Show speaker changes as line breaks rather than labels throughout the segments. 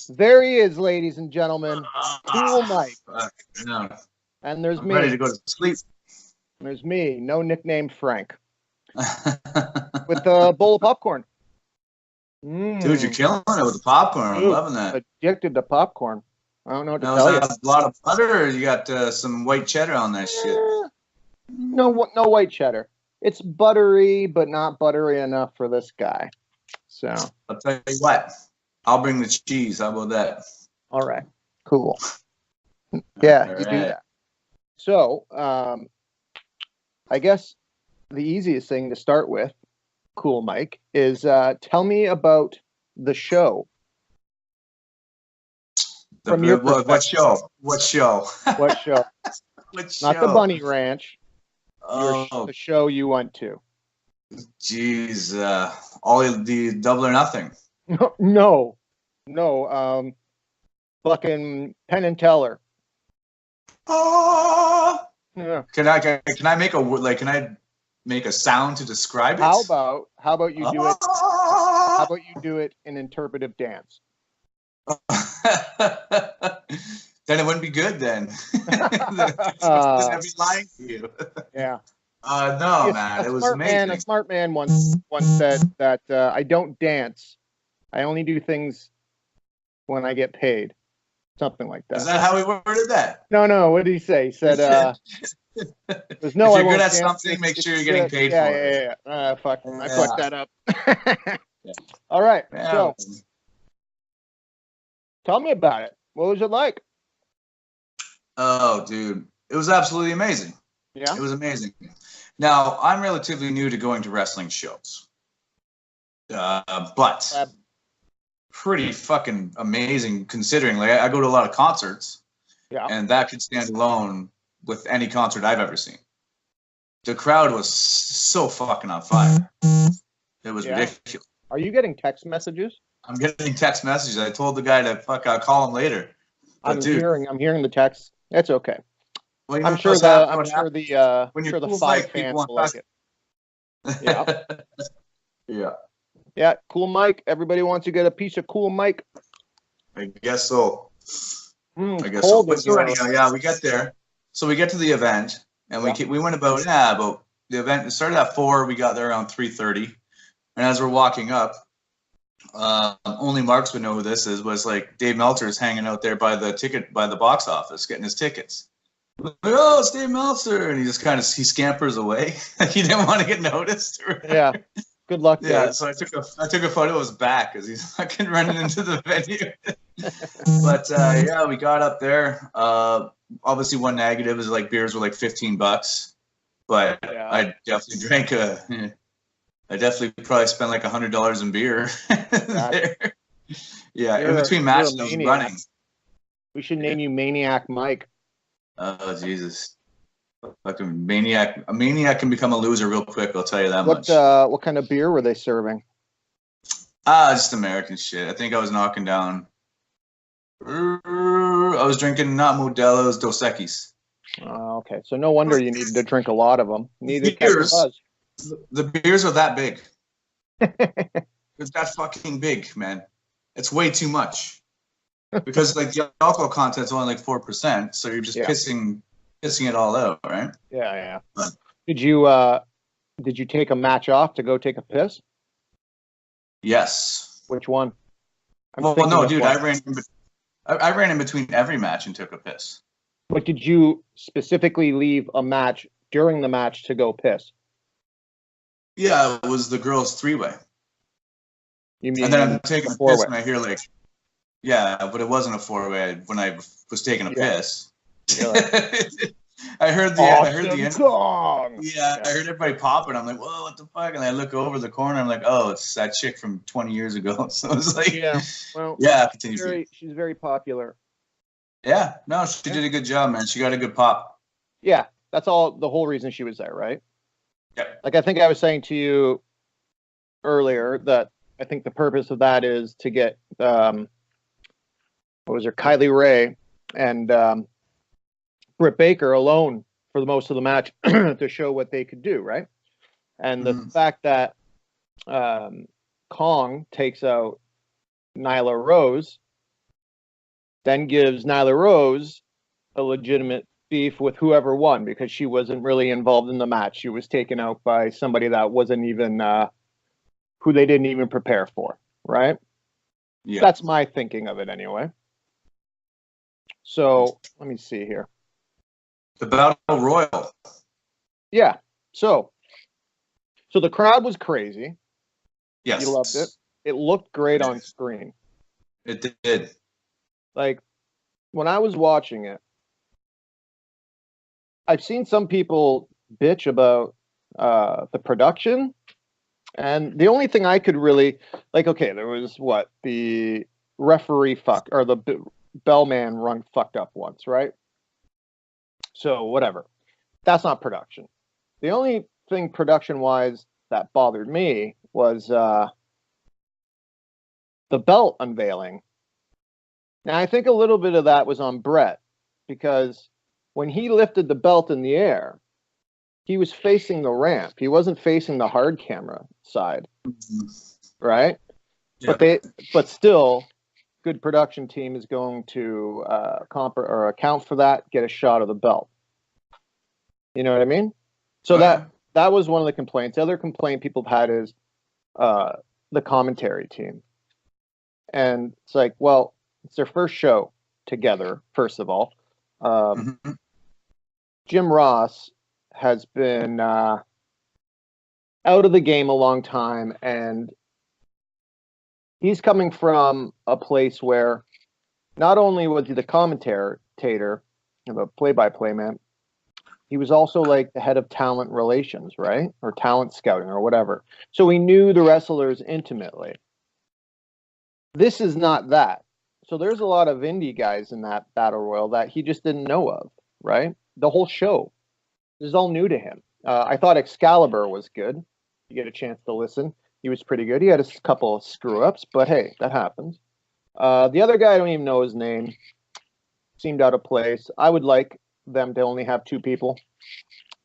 There he is, ladies and gentlemen. Cool Mike.
No,
And there's
I'm
me.
ready to go to sleep.
There's me, no nickname Frank, with a bowl of popcorn.
Dude, you're killing it with the popcorn. I'm loving that.
Addicted to popcorn. I don't know what to
Now,
tell
is
you.
that a lot of butter, or you got some white cheddar on that shit?
No white cheddar. It's buttery, but not buttery enough for this guy. So
I'll tell you what. I'll bring the cheese. How about that?
all right, cool. Yeah,
All
you do
right.
that. So I guess the easiest thing to start with, Cool Mike, is tell me about the show. From your
What show? What show?
What show?
What show?
Not the Bunny Ranch.
Oh,
The show you went to.
jeez. All the Double or Nothing.
No. Fucking Penn and Teller.
Oh.
Yeah.
Can I make a sound to describe it?
How about you do it?
Oh.
How about you do it in interpretive dance?
Then it wouldn't be good then. I'd be lying to you.
Yeah.
No, man, it was amazing.
A smart man once said that I don't dance. I only do things when I get paid. Something like that.
Is that how he worded that?
No. What did he say? He said,
if you're good at something, make sure you're getting paid for it.
Yeah. Fuck. I fucked that up. All right.
Yeah.
So, tell me about it. What was it like?
Oh, dude. It was absolutely amazing.
Yeah.
It was amazing. Now, I'm relatively new to going to wrestling shows. But pretty fucking amazing considering like I go to a lot of concerts.
Yeah.
And that could stand alone with any concert I've ever seen. The crowd was so fucking on fire. It was ridiculous.
Are you getting text messages?
I'm getting text messages. I told the guy to call him later.
But I'm hearing the text. That's okay.
Well,
I'm sure the 5 fans will like it. Yeah.
Yeah.
Yeah, Cool Mike. Everybody wants to get a piece of Cool Mike.
I guess so.
I guess so.
But so anyhow, yeah, we get there. So we get to the event, and we went about the event. It started at 4. We got there around 3:30, and as we're walking up, only Marks would know who this is. Was like Dave Meltzer is hanging out there by the box office getting his tickets. Like, oh, it's Dave Meltzer, and he just he scampers away. He didn't want to get noticed.
Yeah. Good luck, Dave.
Yeah, so I took a photo of his back because he's fucking running into the venue. But yeah, we got up there. Obviously, one negative is like beers were like $15, but
yeah.
I definitely probably spent like $100 in beer there. Yeah, in between matches, I was running.
We should name you Maniac Mike.
Oh Jesus. Fucking maniac. A maniac can become a loser real quick, I'll tell you that much.
What kind of beer were they serving?
Just American shit. I think I was knocking down. I was drinking not Modelo's, Dos Equis.
Okay. So no wonder you needed to drink a lot of them.
The beers are that big. It's that fucking big, man. It's way too much. Because like the alcohol content's only like 4%, so you're just pissing it all out, right?
Yeah. Did you take a match off to go take a piss?
Yes.
Which one?
Well, no, dude. I ran in between every match and took a piss.
But did you specifically leave a match during the match to go piss?
Yeah, it was the girls' 3-way.
You mean?
And then I'm taking a piss and I hear like, yeah, but it wasn't a 4-way when I was taking a piss. I heard the end. Yeah, I heard everybody popping. I'm like, whoa, what the fuck? And I look over the corner. I'm like, oh, it's that chick from 20 years ago. So it's like,
she's very popular.
Yeah, no, she did a good job, man. She got a good pop.
Yeah, that's all. The whole reason she was there, right?
Yeah.
Like I think I was saying to you earlier that I think the purpose of that is to get Kylie Ray and Britt Baker alone for the most of the match to show what they could do, right? And the fact that Kong takes out Nyla Rose then gives Nyla Rose a legitimate beef with whoever won because she wasn't really involved in the match. She was taken out by somebody that wasn't even who they didn't even prepare for, right?
Yeah.
That's my thinking of it anyway. So let me see here.
The Battle Royal.
Yeah. So the crowd was crazy.
Yes.
You loved it. It looked great on screen.
It did.
Like, when I was watching it, I've seen some people bitch about the production, and the only thing I could really, like, okay, there was the referee or the bellman run fucked up once, right? So, whatever. That's not production. The only thing production-wise that bothered me was the belt unveiling. Now, I think a little bit of that was on Brett, because when he lifted the belt in the air, he was facing the ramp. He wasn't facing the hard camera side, right? Yeah. But still, good production team is going to account for that, get a shot of the belt. You know what I mean? So that was one of the complaints. The other complaint people have had is the commentary team. And it's like, well, it's their first show together, first of all. Jim Ross has been out of the game a long time, and he's coming from a place where not only was he the commentator, the play-by-play man, he was also like the head of talent relations, right? Or talent scouting or whatever. So he knew the wrestlers intimately. This is not that. So there's a lot of indie guys in that battle royal that he just didn't know of, right? The whole show. This is all new to him. I thought Excalibur was good. You get a chance to listen. He was pretty good. He had a couple of screw-ups, but hey, that happens. The other guy, I don't even know his name. Seemed out of place. I would like them to only have two people.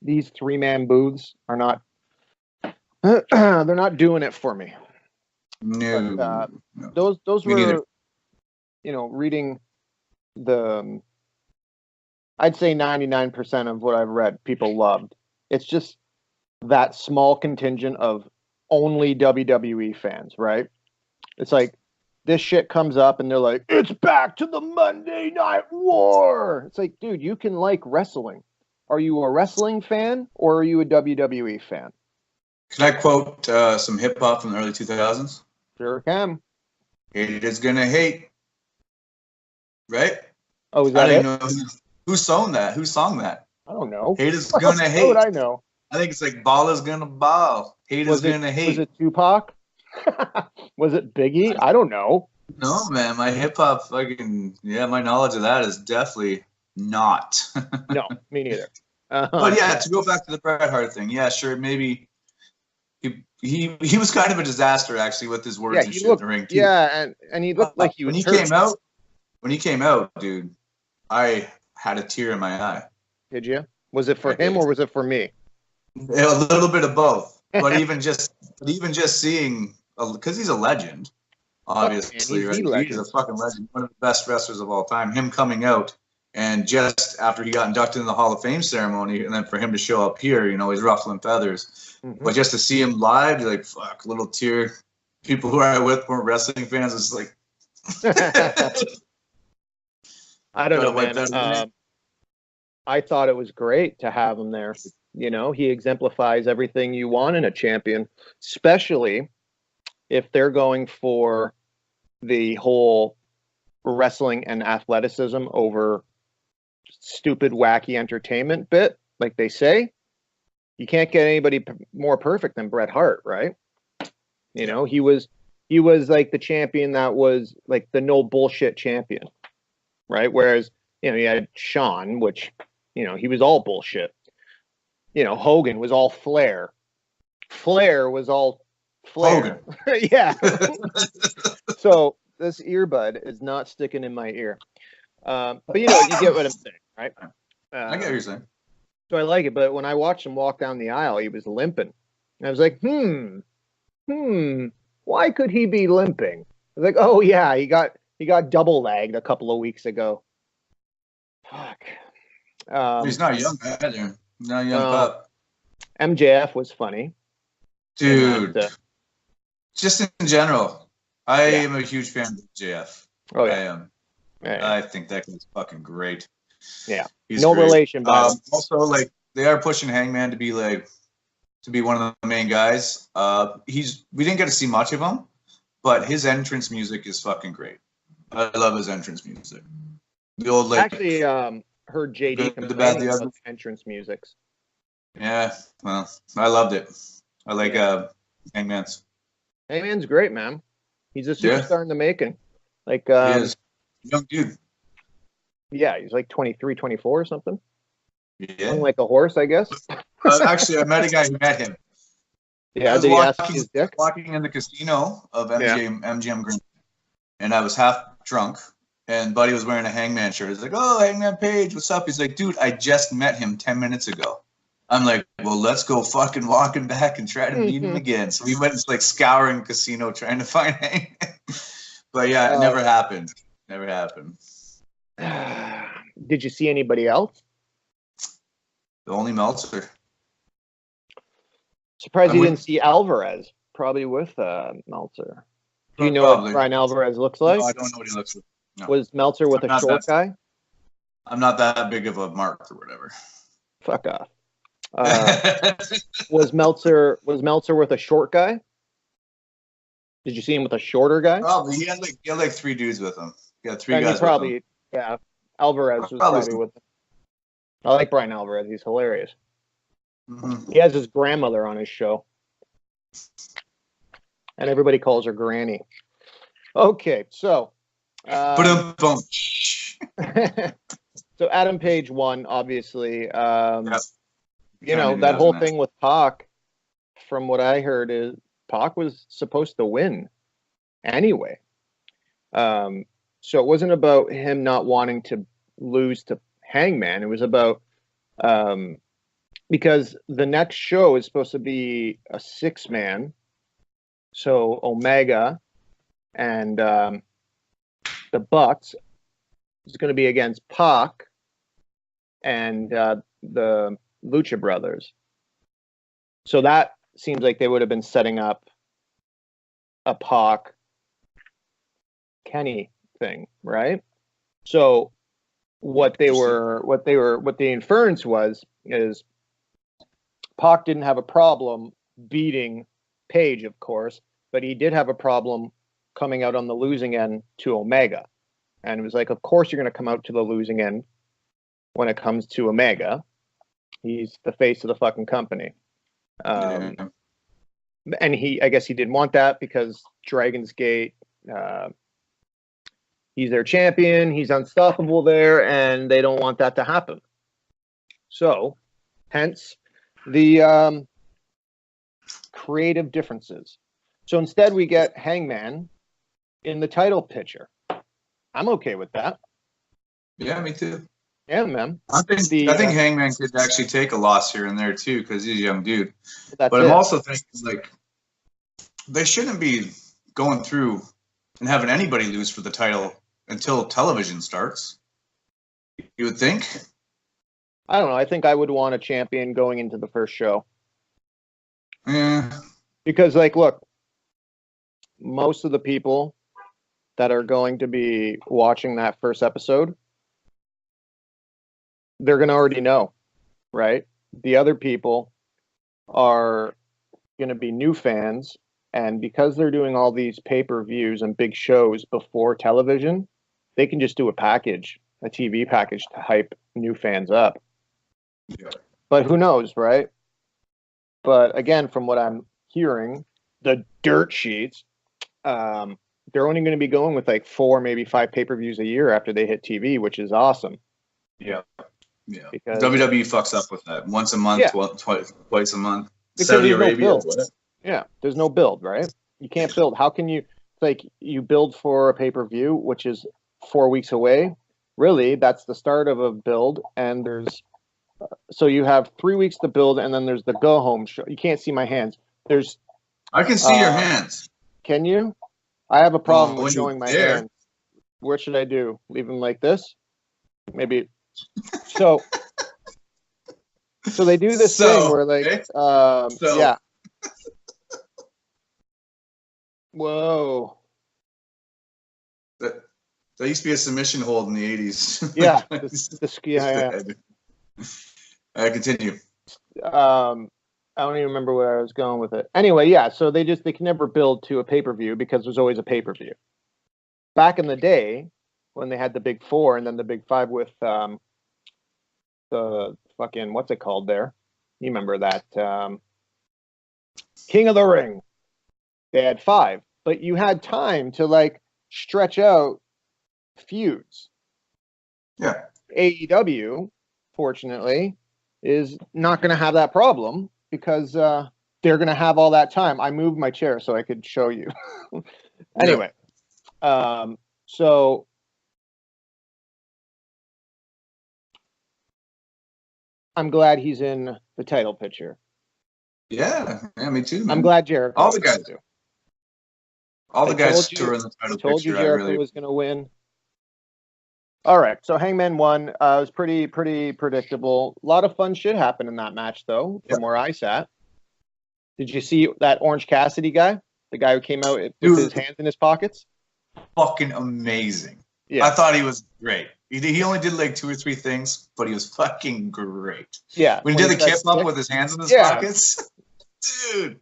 These three-man booths are not they're not doing it for me.
No.
But,
no.
Those
Me
were
neither.
Reading the I'd say 99% of what I've read people loved. It's just that small contingent of only WWE fans, right? It's like this shit comes up and they're like, it's back to the Monday Night War. It's like, dude, you can like wrestling. Are you a wrestling fan or are you a WWE fan?
Can I quote some hip hop from the early 2000s?
Sure can.
Hate is gonna hate. Right?
Oh, is that
I
it?
don't even know who sung that. Who sung that?
I don't know.
Hate is gonna hate.
How would I know?
I think it's like ball is gonna ball. Hate is gonna hate.
Was it Tupac? Was it Biggie? I don't know.
No, man. My hip hop my knowledge of that is definitely not.
No, me neither.
But yeah, to go back to the Bret Hart thing, yeah, sure, maybe he was kind of a disaster actually with his words and shit in the ring too.
Yeah, and he looked like he was hurt.
When he came out, dude, I had a tear in my eye.
Did you? Was it for him or was it for me?
A little bit of both. But even just seeing, because he's a legend, obviously, right? He's a fucking legend, one of the best wrestlers of all time. Him coming out, and just after he got inducted in the Hall of Fame ceremony, and then for him to show up here, he's ruffling feathers. Mm-hmm. But just to see him live, you're like, fuck, little tear. People who are with weren't wrestling fans. It's like.
I don't know, man. I thought it was great to have him there. He exemplifies everything you want in a champion, especially if they're going for the whole wrestling and athleticism over stupid, wacky entertainment bit, like they say. You can't get anybody more perfect than Bret Hart, right? He was like the champion that was like the no bullshit champion. Right. Whereas, you had Shawn, which, he was all bullshit. Hogan was all flair. Flair was all flair. Hogan. Yeah. So this earbud is not sticking in my ear. But you get what I'm saying, right?
I get what you're saying.
So I like it. But when I watched him walk down the aisle, he was limping. And I was like, why could he be limping? I was like, oh yeah, he got He got double lagged a couple of weeks ago. Fuck.
He's not young either. He's not a young
no.
pup.
MJF was funny.
Dude.
That,
just in general, I am a huge fan of MJF.
Oh, yeah.
I am.
Yeah.
I think that guy's fucking great.
Yeah.
He's
no
great.
relation, but
also, like, they are pushing Hangman to be one of the main guys. We didn't get to see much of him, but his entrance music is fucking great. I love his entrance music. The old like
actually heard JD
the bad, the
about
ugly.
entrance musics.
Yeah, well, I loved it. I like Hangman's.
Hangman's great, man. He's a superstar in the making. Like he
is. Young dude.
Yeah, he's like 23, 24 or something.
Yeah.
Hung like a horse, I guess.
Actually, I met a guy who met him.
Yeah, did he ask his dick?
Walking in the casino of MGM Green, and I was half drunk, and Buddy was wearing a Hangman shirt. He's like, "Oh, Hangman Page, what's up?" He's like, "Dude, I just met him 10 minutes ago." I'm like, "Well, let's go fucking walk him back and try to meet him again." So we went like scouring the casino trying to find Hangman. But yeah, it never happened. Never happened.
Did you see anybody else?
The only Meltzer.
Surprised you didn't see Alvarez. Probably with Meltzer. Do you know what Brian Alvarez looks like?
No, I don't know what he looks like. No.
Was Meltzer with a short guy?
I'm not that big of a mark or whatever.
Fuck off. Was Meltzer with a short guy? Did you see him with a shorter guy?
Probably. He had like three dudes with him. He had three guys
probably,
with him.
Yeah. Alvarez was probably with him. I like Brian Alvarez. He's hilarious. Mm-hmm. He has his grandmother on his show. And everybody calls her Granny. Okay, so. So Adam Page won, obviously. You know, that whole thing with Pac, from what I heard, is Pac was supposed to win anyway. So it wasn't about him not wanting to lose to Hangman. It was about because the next show is supposed to be a 6-man. So Omega and the Bucks is going to be against Pac and the Lucha Brothers. So that seems like they would have been setting up a Pac Kenny thing, right? So what the inference is Pac didn't have a problem beating Page, of course, but he did have a problem coming out on the losing end to Omega. And it was like, of course you're going to come out to the losing end when it comes to Omega. He's the face of the fucking company. And I guess he didn't want that because Dragon's Gate, he's their champion, he's unstoppable there, and they don't want that to happen. So, hence the creative differences. So instead we get Hangman in the title picture. I'm okay with that.
Yeah, me too.
Yeah, man.
I think Hangman could actually take a loss here and there too because he's a young dude. But I'm also thinking like they shouldn't be going through and having anybody lose for the title until television starts. You would think?
I don't know. I think I would want a champion going into the first show.
Yeah.
Because, like, look, most of the people that are going to be watching that first episode, they're going to already know, right? The other people are going to be new fans. And because they're doing all these pay-per-views and big shows before television, they can just do a TV package to hype new fans up.
Yeah.
But who knows, right? But again, from what I'm hearing, the dirt sheets, they're only going to be going with like 4, maybe 5 pay-per-views a year after they hit TV, which is awesome.
Yeah. Yeah. Because WWE fucks up with that. Once a month, twice a month.
Because
Saudi Arabia.
No yeah. There's no build, right? You can't build. How can you, like, you build for a pay-per-view, which is 4 weeks away. Really, that's the start of a build. And so you have 3 weeks to build, and then there's the go-home show. You can't see my hands.
I can see your hands.
Can you? I have a problem with showing my hands. What should I do? Leave him like this? Maybe. So they do this thing where like,
okay.
yeah. Whoa.
That used to be a submission hold in the 80s.
Yeah. Yeah.
Continue.
I don't even remember where I was going with it. Anyway, yeah. So they can never build to a pay-per-view because there's always a pay-per-view. Back in the day, when they had the big 4 and then the big 5 with the fucking, what's it called there? You remember that? King of the Ring. They had 5, but you had time to like stretch out feuds.
Yeah.
AEW, fortunately, is not going to have that problem because they're going to have all that time. I moved my chair so I could show you. Anyway, so I'm glad he's in the title picture.
Yeah, me too, man.
I'm glad Jericho.
All the guys. All the guys
who
are in the title picture.
I told you Jericho was going to win. All right, so Hangman won. It was pretty predictable. A lot of fun shit happened in that match, though, from where I sat. Did you see that Orange Cassidy guy? The guy who came out with his hands in his pockets?
Fucking amazing.
Yeah.
I thought he was great. He only did like 2 or 3 things, but he was fucking great.
Yeah.
When he did the kip up with his hands in his pockets. Dude.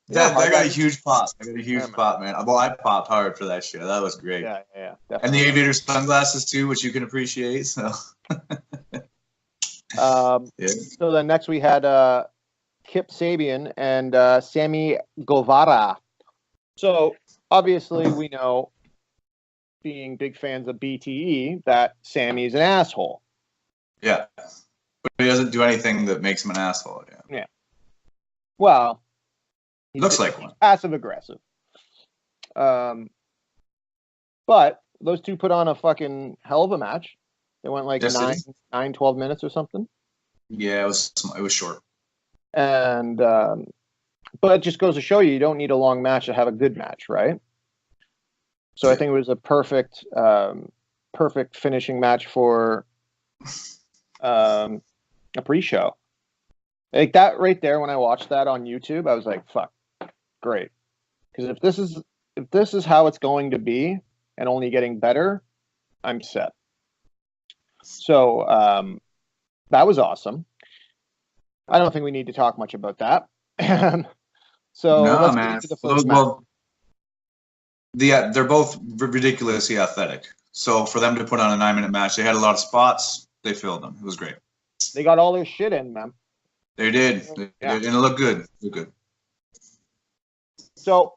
That got a huge pop. I got a huge pop, man. Well, I popped hard for that shit. That was great.
Yeah, definitely.
And the aviator sunglasses too, which you can appreciate. So.
So then next we had Kip Sabian and Sammy Guevara. So obviously we know, being big fans of BTE, that Sammy's an asshole.
Yeah, but he doesn't do anything that makes him an asshole.
Yeah. Well.
Looks like one.
Passive aggressive. But those two put on a fucking hell of a match. They went like 12 minutes or something.
Yeah, it was short.
And but it just goes to show you don't need a long match to have a good match, right? So I think it was a perfect finishing match for a pre-show. Like that right there, when I watched that on YouTube, I was like, fuck. Great, because if this is how it's going to be and only getting better, I'm set. So that was awesome. I don't think we need to talk much about that. So let's get into the first match.
They're both ridiculously athletic. So for them to put on a 9-minute match, they had a lot of spots. They filled them. It was great.
They got all their shit in, man.
They did. And it looked good. It looked good.
So,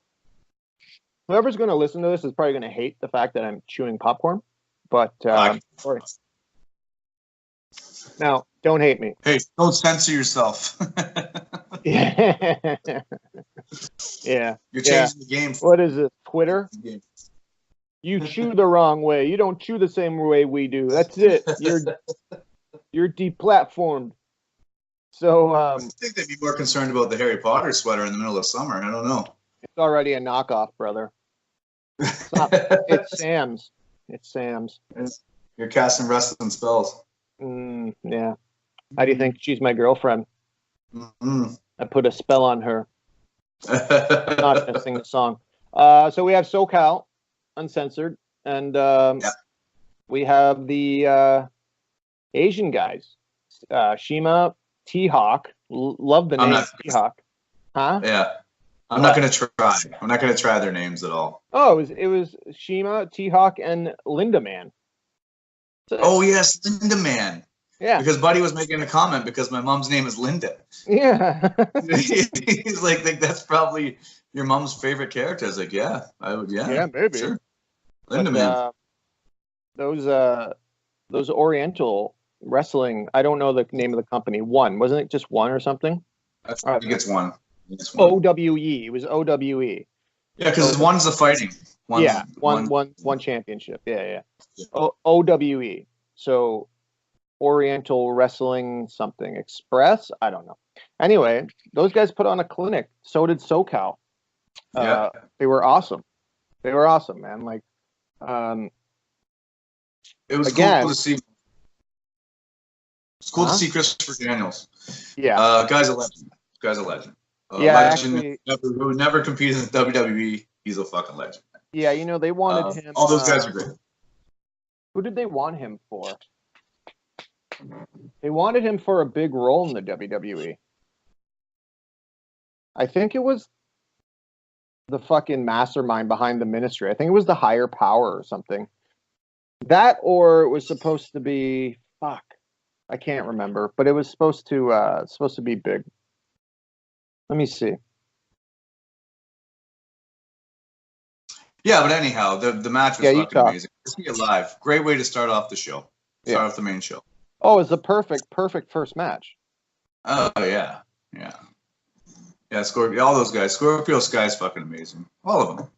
whoever's going to listen to this is probably going to hate the fact that I'm chewing popcorn. But, sorry. Now, don't hate me.
Hey, don't censor yourself.
Yeah.
You're changing the game.
What is it, Twitter? You chew the wrong way. You don't chew the same way we do. That's it. You're deplatformed. So,
I think they'd be more concerned about the Harry Potter sweater in the middle of summer. I don't know.
It's already a knockoff, brother. It's Sam's. It's Sam's.
You're casting wrestling spells.
Yeah. How do you think she's my girlfriend?
Mm-hmm.
I put a spell on her. Not gonna sing the song. So we have SoCal, uncensored, and we have the Asian guys. Shima, T-Hawk. Love the name T-Hawk. Huh?
Yeah. I'm not going to try. I'm not going to try their names at all.
Oh, it was Shima, T-Hawk, and Linda Man.
So, yes, Linda Man.
Yeah.
Because Buddy was making a comment because my mom's name is Linda.
Yeah.
He's like, that's probably your mom's favorite character. I was like, yeah, I would, yeah.
Yeah, maybe.
Sure. Linda Man.
Those Oriental wrestling, I don't know the name of the company. Wasn't it just One or something?
I think it's One.
OWE. It was OWE.
Yeah, because one's the fighting.
One championship. Yeah. OWE. So Oriental Wrestling something Express. I don't know. Anyway, those guys put on a clinic. So did SoCal. They were awesome. They were awesome, man. Like,
It was
Again,
cool to see. It's cool to see Christopher Daniels.
Yeah.
Guy's a legend. Guy's a legend.
Yeah,
Legend
actually,
who never competed in WWE. He's a fucking legend.
yeah, they wanted him.
All those guys are great.
Who did they want him for? They wanted him for a big role in the WWE. I think it was the fucking mastermind behind the ministry. I think it was the higher power or something. That, or it was supposed to be I can't remember, but it was supposed to be big. Let me see.
Yeah, but anyhow, the match was fucking amazing. Let's be alive. Great way to start off the show. Start off the main show.
Oh, it's a perfect first match.
Oh yeah. Yeah, Scorpio, all those guys. Scorpio Sky's fucking amazing. All of them.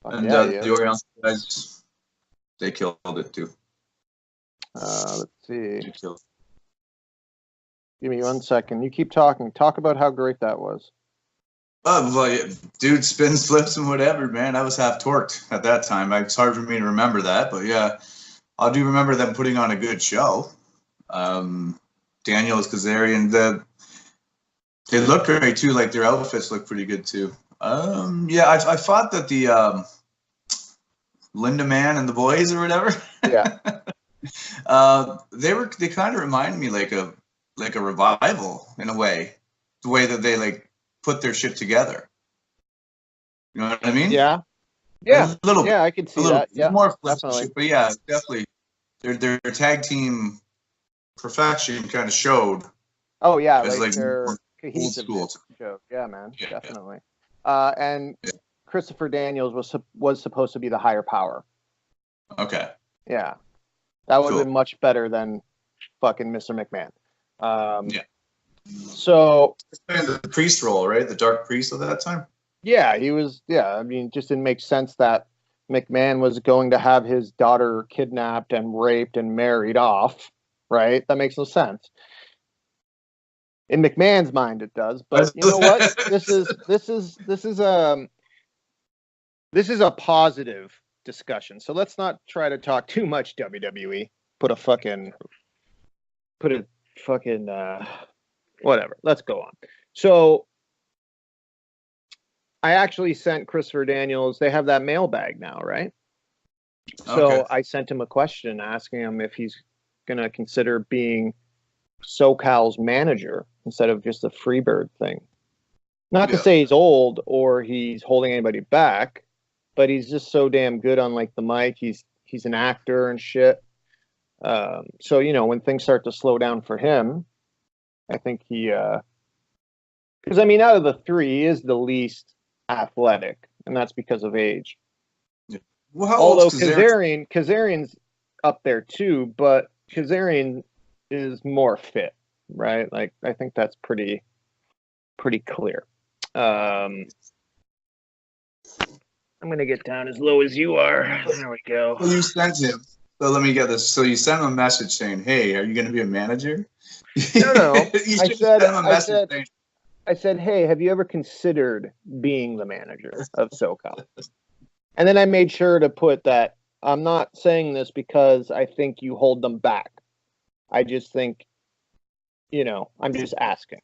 And the Orion guys, they killed it too.
Let's see. Give me 1 second. You keep talking. Talk about how great that was.
Well, dude, spins, flips, and whatever, man. I was half torqued at that time. It's hard for me to remember that, but yeah, I do remember them putting on a good show. Daniels, Kazarian, they look great too. Like their outfits look pretty good too. Yeah, I thought that the Linda Man and the Boys or whatever.
Yeah.
They kind of remind me like a revival in a way, the way that they like put their shit together. You know what I mean?
Yeah.
A little.
Yeah, I can see that. Yeah,
more
definitely.
Shit, but yeah, definitely. Their tag team perfection kind of showed.
Oh yeah, like their cohesive
school.
Show. Yeah, man, definitely. And Christopher Daniels was supposed to be the higher power.
Okay.
Yeah, that would have been much better than fucking Mr. McMahon.
Yeah.
So
the priest role, right? The dark priest at that time.
Yeah, he was. Yeah, I mean, just didn't make sense that McMahon was going to have his daughter kidnapped and raped and married off. Right? That makes no sense. In McMahon's mind, it does. But you know what? This is a positive discussion. So let's not try to talk too much WWE. Put a fucking whatever. Let's go on. So I actually sent Christopher Daniels. They have that mailbag now, right? So I sent him a question asking him if he's going to consider being SoCal's manager instead of just a Freebird thing. Not to say he's old or he's holding anybody back, but he's just so damn good on like the mic. He's an actor and shit. So, you know, when things start to slow down for him, I think he, because I mean, out of the three, he is the least athletic, and that's because of age.
Yeah. Well,
although Kazarian's up there too, but Kazarian is more fit, right? Like I think that's pretty clear. I'm gonna get down as low as you are. There we go.
Well, you sent him. So let me get this. So you sent him a message saying, "Hey, are you going to be a manager?"
No.
I
said, "Hey, have you ever considered being the manager of SoCal?" And then I made sure to put that I'm not saying this because I think you hold them back. I just think, you know, I'm just asking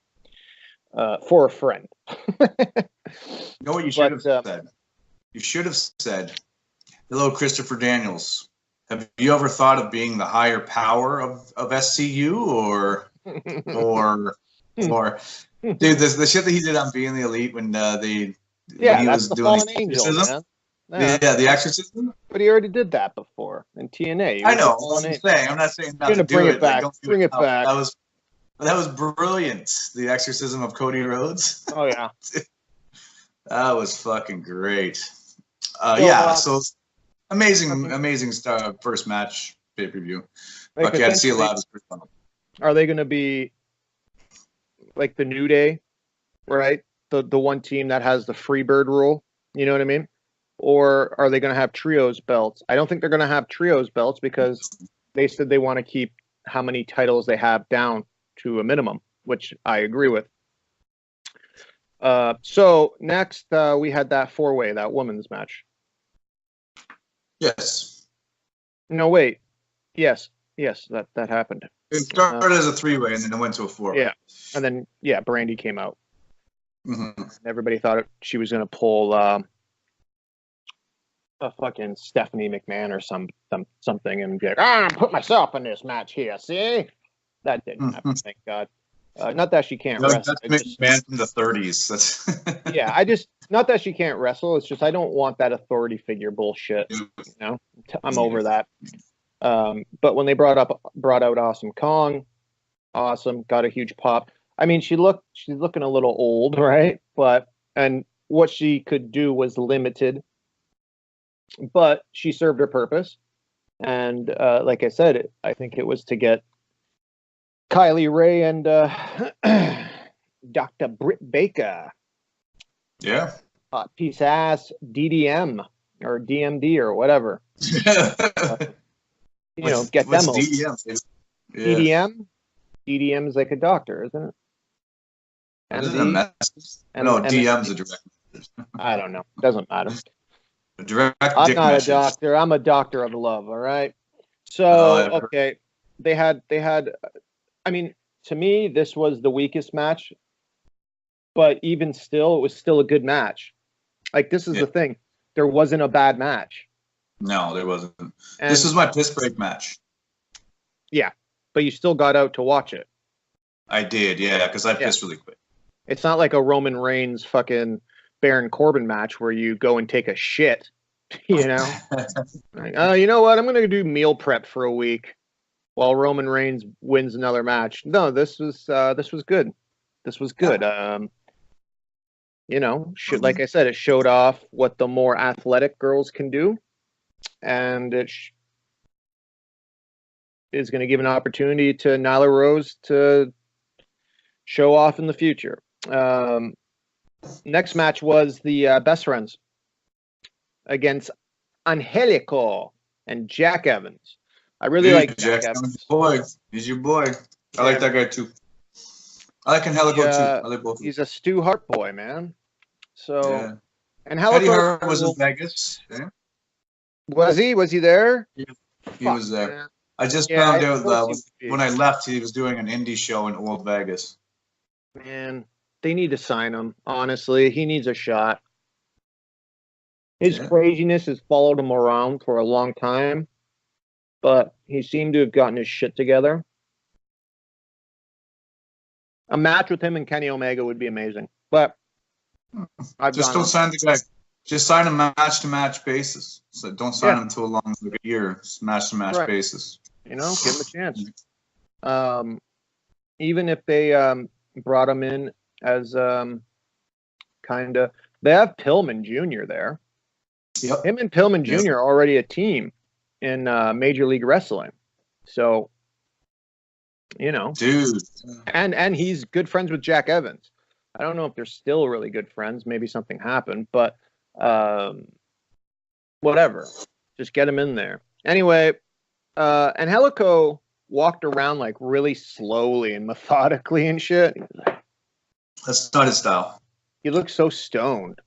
for a friend.
You know what you should have said? You should have said, "Hello, Christopher Daniels. Have you ever thought of being the higher power of SCU or dude, the shit that he did on Being the Elite when when he was doing the exorcism? Yeah, the exorcism.
But he already did that before in TNA.
I know. I'm not saying not to do it.
Back. Bring it back.
That was brilliant. The exorcism of Cody Rhodes.
Oh yeah,
that was fucking great. So amazing first match pay-per-view. Okay, I'd see a lot of first one.
Are they going to be like the New Day, right? The one team that has the Freebird rule, you know what I mean? Or are they going to have trios belts? I don't think they're going to have trios belts because they said they want to keep how many titles they have down to a minimum, which I agree with. So next we had that four-way, that women's match.
Yes.
No, wait. Yes, that happened.
It started as a 3-way, and then it went to a 4-way.
Yeah, and then Brandy came out.
Mm-hmm.
Everybody thought she was going to pull a fucking Stephanie McMahon or something, and be like, put myself in this match here. See, that didn't happen. Thank God. Not that she can't wrestle.
That's McMahon from the 30s. That's
yeah, not that she can't wrestle. It's just I don't want that authority figure bullshit. You know, I'm over that. But when they brought out Awesome Kong, awesome, got a huge pop. I mean, she's looking a little old, right? And what she could do was limited, but she served her purpose. And like I said, I think it was to get Kylie Ray and Dr. Britt Baker.
Yeah.
Piece ass DDM or DMD or whatever. Get them over.
DDM? Yeah.
DDM? DDM is like a doctor, isn't it?
Isn't it a message? No, DM's a direct message.
I don't know. Doesn't matter.
A direct
I'm
dick
not
message.
a doctor. I'm a doctor of love, all right? So, okay. They had I mean, to me, this was the weakest match. But even still, it was still a good match. Like, this is the thing. There wasn't a bad match.
No, there wasn't. This was my piss break match.
Yeah, but you still got out to watch it.
I did, yeah, because I pissed really quick.
It's not like a Roman Reigns fucking Baron Corbin match where you go and take a shit, you know? Like, you know what? I'm going to do meal prep for a week while Roman Reigns wins another match. No, this was good. This was good. Like I said, it showed off what the more athletic girls can do, and it is going to give an opportunity to Nyla Rose to show off in the future. Next match was the Best Friends against Angelico and Jack Evans. I really like Jack Evans.
He's your boy. I like that guy too. I like Angelico too. I like both.
He's a Stu Hart boy, man. So, and
Eddie Hart was in Vegas. Yeah.
Was he? Was he there?
He was there. Man. I just found out that when I left, he was doing an indie show in Old Vegas.
Man, they need to sign him. Honestly, he needs a shot. His craziness has followed him around for a long time, but he seemed to have gotten his shit together. A match with him and Kenny Omega would be amazing, but
just don't sign the guy. Just sign a match-to-match basis. So don't sign him to a long year, match-to-match basis.
You know, give him a chance. Even if they brought him in as kind of, they have Pillman Jr. there.
Yep.
Him and Pillman Jr. are already a team in Major League Wrestling. So,
dude,
and he's good friends with Jack Evans. I don't know if they're still really good friends. Maybe something happened, but whatever. Just get him in there. Anyway, Angelico walked around like really slowly and methodically and shit.
That's not his style.
He looks so stoned.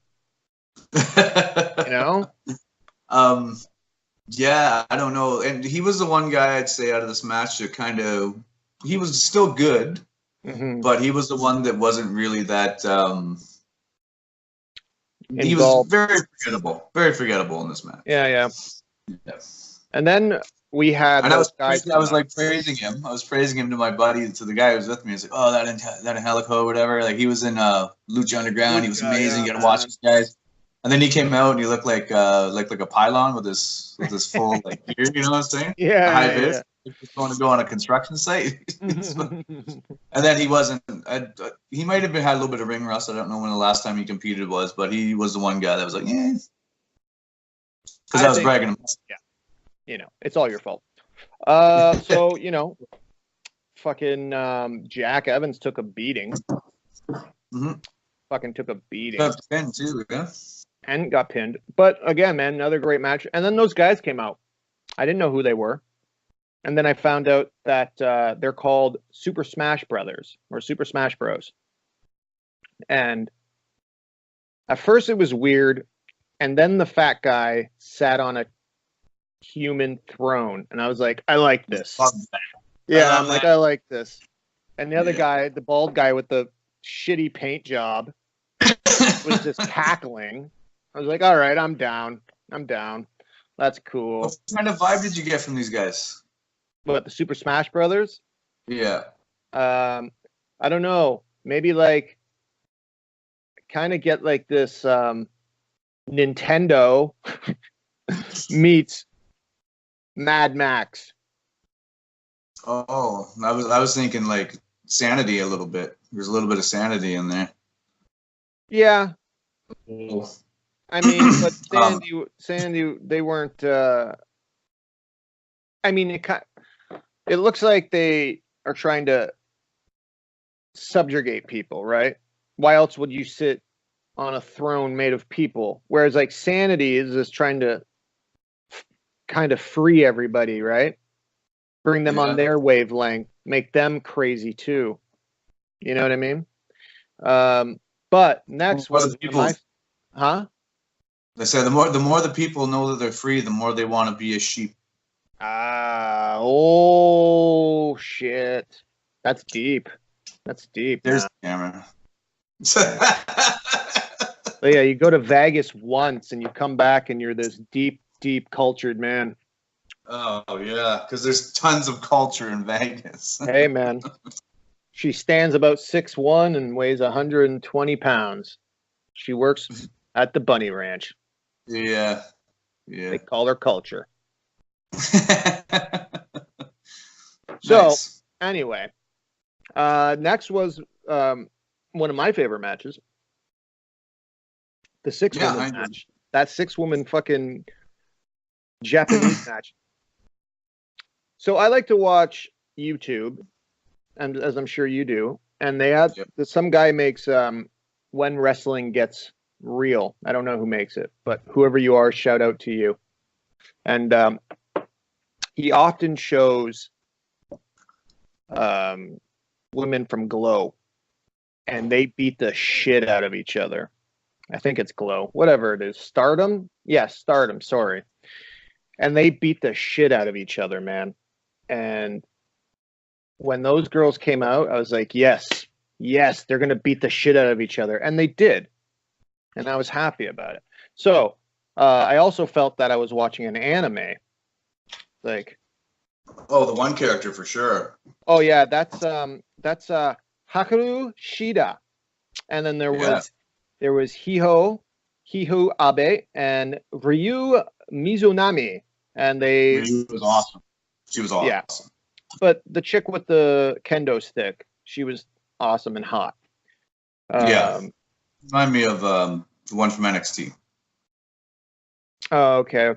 Yeah, I don't know. And he was the one guy I'd say out of this match that he was still good, but he was the one that wasn't really that. He was very forgettable in this match.
Yeah. And then we had those guys.
I was like praising him. I was praising him to my buddy, to the guy who was with me. I was like, "Oh, that Angelico, whatever." Like, he was in Lucha Underground. He was amazing. You got to watch these guys. And then he came out and he looked like a pylon with his full like gear. You know what I'm saying?
Yeah.
High vis. Just going to go on a construction site. And then he wasn't. He might have had a little bit of ring rust. I don't know when the last time he competed was, but he was the one guy that was like, yeah. Because I was bragging him.
Yeah. It's all your fault. So, fucking Jack Evans took a beating. Fucking took a beating.
Got pinned too, yeah.
And got pinned. But again, man, another great match. And then those guys came out. I didn't know who they were. And then I found out that they're called Super Smash Brothers or Super Smash Bros. And at first it was weird. And then the fat guy sat on a human throne. And I was like, I like this.
Love that.
Yeah, I'm like, I like this. And the other
Yeah.
guy, the bald guy with the shitty paint job, was just cackling. I was like, all right, I'm down. That's cool.
What kind of vibe did you get from these guys?
What, the Super Smash Brothers?
Yeah.
I don't know. Maybe like kind of get like this Nintendo meets Mad Max.
Oh, I was thinking like Sanity a little bit. There's a little bit of Sanity in there.
Yeah.
Oh.
I mean, but Sandy, they weren't. I mean, it looks like they are trying to subjugate people, right? Why else would you sit on a throne made of people? Whereas like Sanity is just trying to kind of free everybody, right? Bring them on their wavelength, make them crazy too. You know what I mean? But next was
people.
Huh?
They say the more the people know that they're free, the more they want to be a sheep.
Oh shit. That's deep.
There's the camera.
But yeah, you go to Vegas once and you come back and you're this deep, cultured man.
Oh yeah, because there's tons of culture in Vegas.
Hey man. She stands about 6'1" and weighs 120 pounds. She works at the Bunny Ranch.
Yeah.
They call her culture.
So
anyway, next was one of my favorite matches, the 6-woman match. That 6-woman fucking Japanese match. So I like to watch YouTube, and as I'm sure you do, and they had some guy makes When Wrestling Gets Real. I don't know who makes it, but whoever you are, shout out to you. And he often shows women from Glow, and they beat the shit out of each other. I think it's Glow, whatever it is. Stardom? Yes, Stardom, sorry. And they beat the shit out of each other, man. And when those girls came out, I was like, yes, they're going to beat the shit out of each other. And they did. And I was happy about it. So I also felt that I was watching an anime. Like,
oh, the one character for sure.
Oh yeah, that's Hikaru Shida. And then there was Hiho Abe and Ryu Mizunami. And
Ryu was awesome. She was awesome.
Yeah. But the chick with the kendo stick, she was awesome and hot.
Remind me of the one from NXT.
Oh, okay.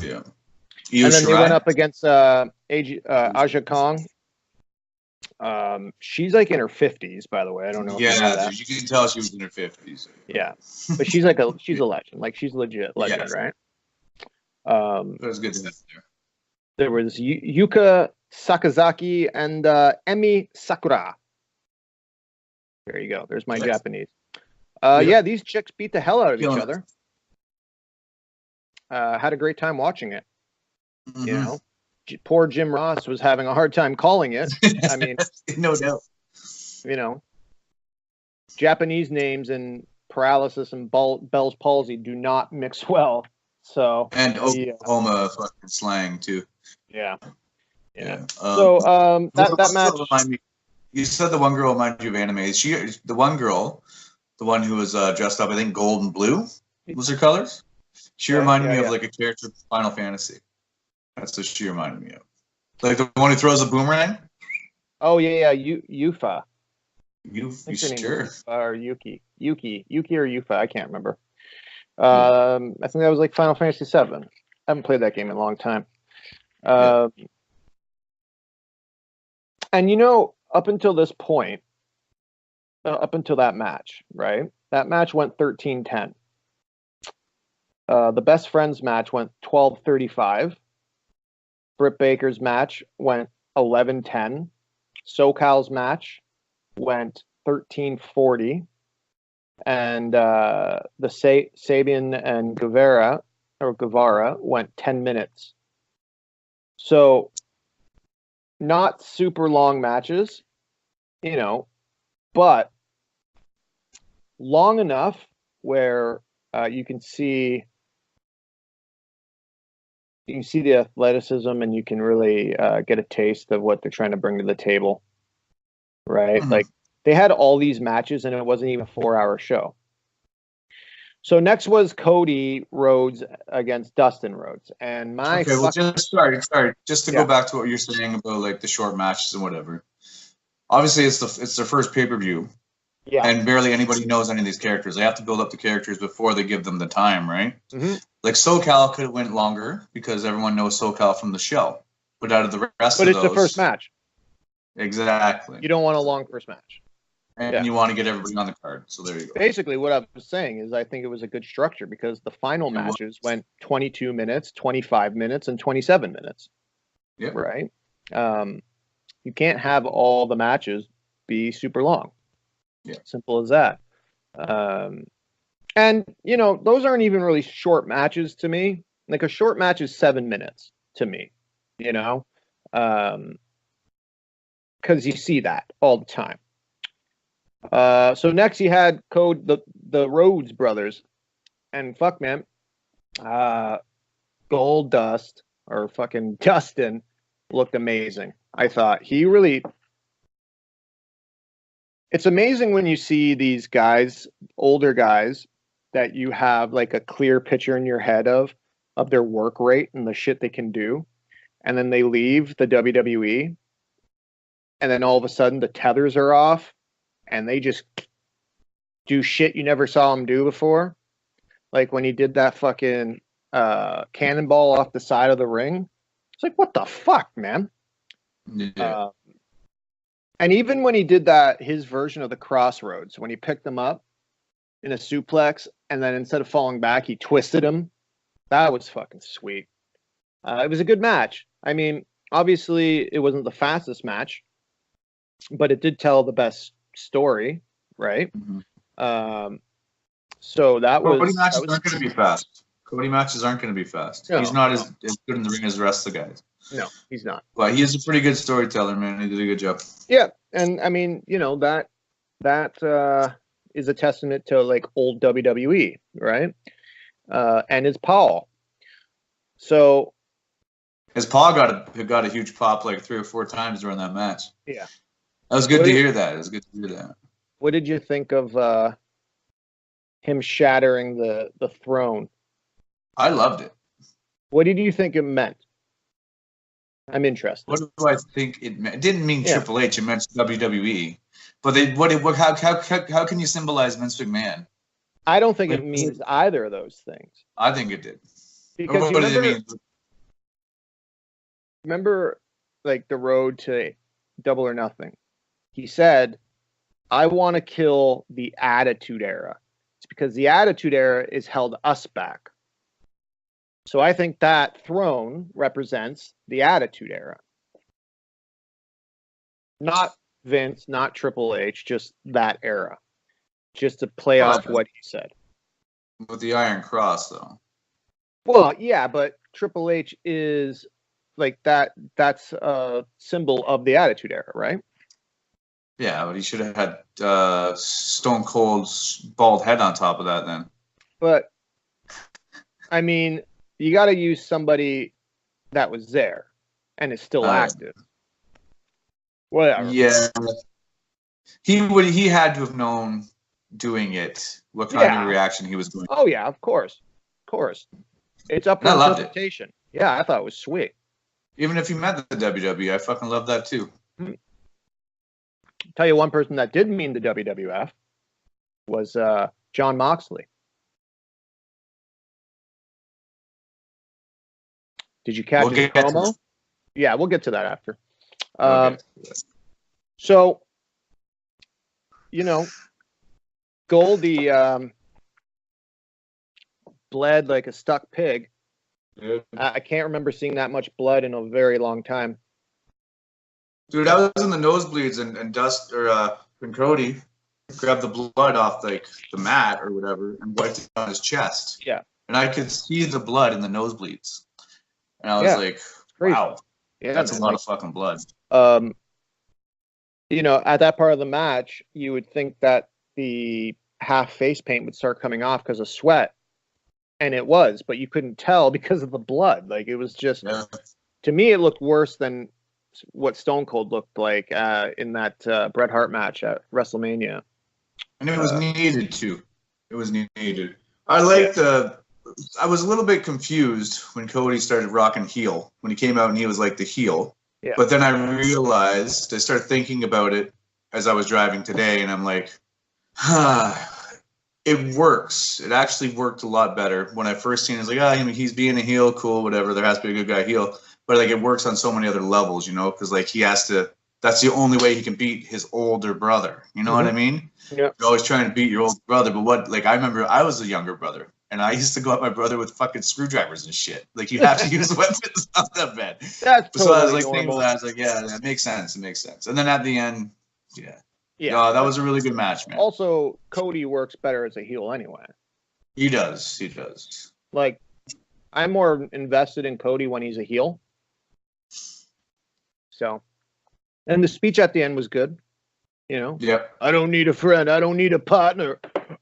Yeah.
And then they went up against Aja Kong. She's like in her 50s, by the way. I don't know.
Yeah, you can tell she was in her 50s.
Yeah, but she's a legend. Like she's legit legend, right?
That was good to have there.
There was Yuka Sakazaki and Emi Sakura. There you go. There's my Japanese. Yeah, these chicks beat the hell out of each other. Had a great time watching it. Mm-hmm. You know, poor Jim Ross was having a hard time calling it. I mean,
no doubt.
You know, Japanese names and paralysis and Bell's palsy do not mix well. So
and Oklahoma fucking slang too.
Yeah. So that match.
You said the one girl reminded you of anime. Is she the one girl, the one who was dressed up? I think gold and blue was her colors. She reminded me of like a character from Final Fantasy. That's what she reminded me of. Like the one who throws a boomerang.
Oh yeah, Yufa.
You sure?
Or Yuki or Yufa? I can't remember. I think that was like Final Fantasy VII. I haven't played that game in a long time. And you know, up until this point, up until that match, right? That match went 13-10. The Best Friends match went 12-35. Britt Baker's match went 11-10. SoCal's match went 13-40. And the Sabian and Guevara or Guevara went 10 minutes. So not super long matches, but long enough where you can see the athleticism and you can really get a taste of what they're trying to bring to the table, right?
Mhm.
Like they had all these matches and it wasn't even a 4-hour show. So next was Cody Rhodes against Dustin Rhodes, and
just to go back to what you're saying about like the short matches and whatever. Obviously, it's their first pay-per-view, and barely anybody knows any of these characters. They have to build up the characters before they give them the time, right?
Mm-hmm.
Like SoCal could have went longer because everyone knows SoCal from the show, but out of the rest
but
of
it's
those,
the first match.
Exactly.
You don't want a long first match.
And you want to get everybody on the card. So there you go.
Basically, what I was saying is I think it was a good structure because the final matches went 22 minutes, 25 minutes, and 27 minutes.
Yeah.
Right? You can't have all the matches be super long.
Yeah.
Simple as that. And, those aren't even really short matches to me. Like a short match is 7 minutes to me, because you see that all the time. So next you had the Rhodes brothers, and fuck man, Gold Dust or fucking Dustin looked amazing. I thought it's amazing when you see these guys, older guys, that you have like a clear picture in your head of their work rate and the shit they can do, and then they leave the WWE, and then all of a sudden the tethers are off. And they just do shit you never saw him do before. Like when he did that fucking cannonball off the side of the ring. It's like, what the fuck, man?
Yeah.
And even when he did that, his version of the Crossroads, when he picked them up in a suplex, and then instead of falling back, he twisted him. That was fucking sweet. It was a good match. I mean, obviously, it wasn't the fastest match, but it did tell the best story, right?
Mm-hmm.
So that was.
Cody matches aren't going to be fast. Cody matches aren't going to be fast.
No,
he's not as good in the ring as the rest of the guys.
No, he's not.
But he is a pretty good storyteller, man. He did a good job.
Yeah, and I mean, that is a testament to like old WWE, right? And his Paul. So
his Paul got a huge pop like 3 or 4 times during that match.
Yeah.
That was good to hear that. It was good to hear that.
What did you think of him shattering the throne?
I loved it.
What did you think it meant? I'm interested.
What do I think it meant? It didn't mean Triple H. It meant WWE. But how can you symbolize Vince McMahon?
I don't think it means either of those things.
I think it did.
Because
what does it mean?
Remember, like the road to Double or Nothing. He said, I want to kill the Attitude Era. It's because the Attitude Era has held us back. So I think that throne represents the Attitude Era. Not Vince, not Triple H, just that era. Just to play off what he said.
With the Iron Cross, though.
Well, yeah, but Triple H is like that. That's a symbol of the Attitude Era, right?
Yeah, but he should have had Stone Cold's bald head on top of that then.
But, I mean, you got to use somebody that was there and is still active. Whatever.
Yeah. He had to have known doing it what kind of reaction he was doing.
Oh, yeah, of course. Of course. It's up to interpretation. Yeah, I thought it was sweet.
Even if you meant the WWE, I fucking love that too.
Tell you one person that did mean the WWF was Jon Moxley. Did you catch his promo? Yeah, we'll get to that after. So, Goldie bled like a stuck pig.
Yeah.
I can't remember seeing that much blood in a very long time.
Dude, I was in the nosebleeds and Dust and Cody grabbed the blood off like the mat or whatever and wiped it on his chest.
Yeah.
and I could see the blood in the nosebleeds, and I was like, "Wow, that's a lot of fucking blood."
You know, at that part of the match, you would think that the half face paint would start coming off because of sweat, and it was, but you couldn't tell because of the blood. Like, it was just, to me, it looked worse than what Stone Cold looked like in that Bret Hart match at WrestleMania.
And it was needed too. It was needed. I liked I was a little bit confused when Cody started rocking heel. When he came out and he was like the heel. Yeah. But then I realized, I started thinking about it as I was driving today, and I'm like, it works. It actually worked a lot better. When I first seen it, I was like, he's being a heel, cool, whatever. There has to be a good guy heel. But like, it works on so many other levels, you know, because like he has to. That's the only way he can beat his older brother. You know what I mean? Yeah. You're always trying to beat your older brother, but what? Like, I remember I was a younger brother, and I used to go at my brother with fucking screwdrivers and shit. Like, you have to use weapons on that bed.
That's totally
so I was like,
normal.
I was like, yeah, that makes sense. It makes sense. And then at the end, yeah, that was a really good match, man.
Also, Cody works better as a heel anyway.
He does. He does.
Like, I'm more invested in Cody when he's a heel. So, and the speech at the end was good. You know?
Yep.
I don't need a friend. I don't need a partner.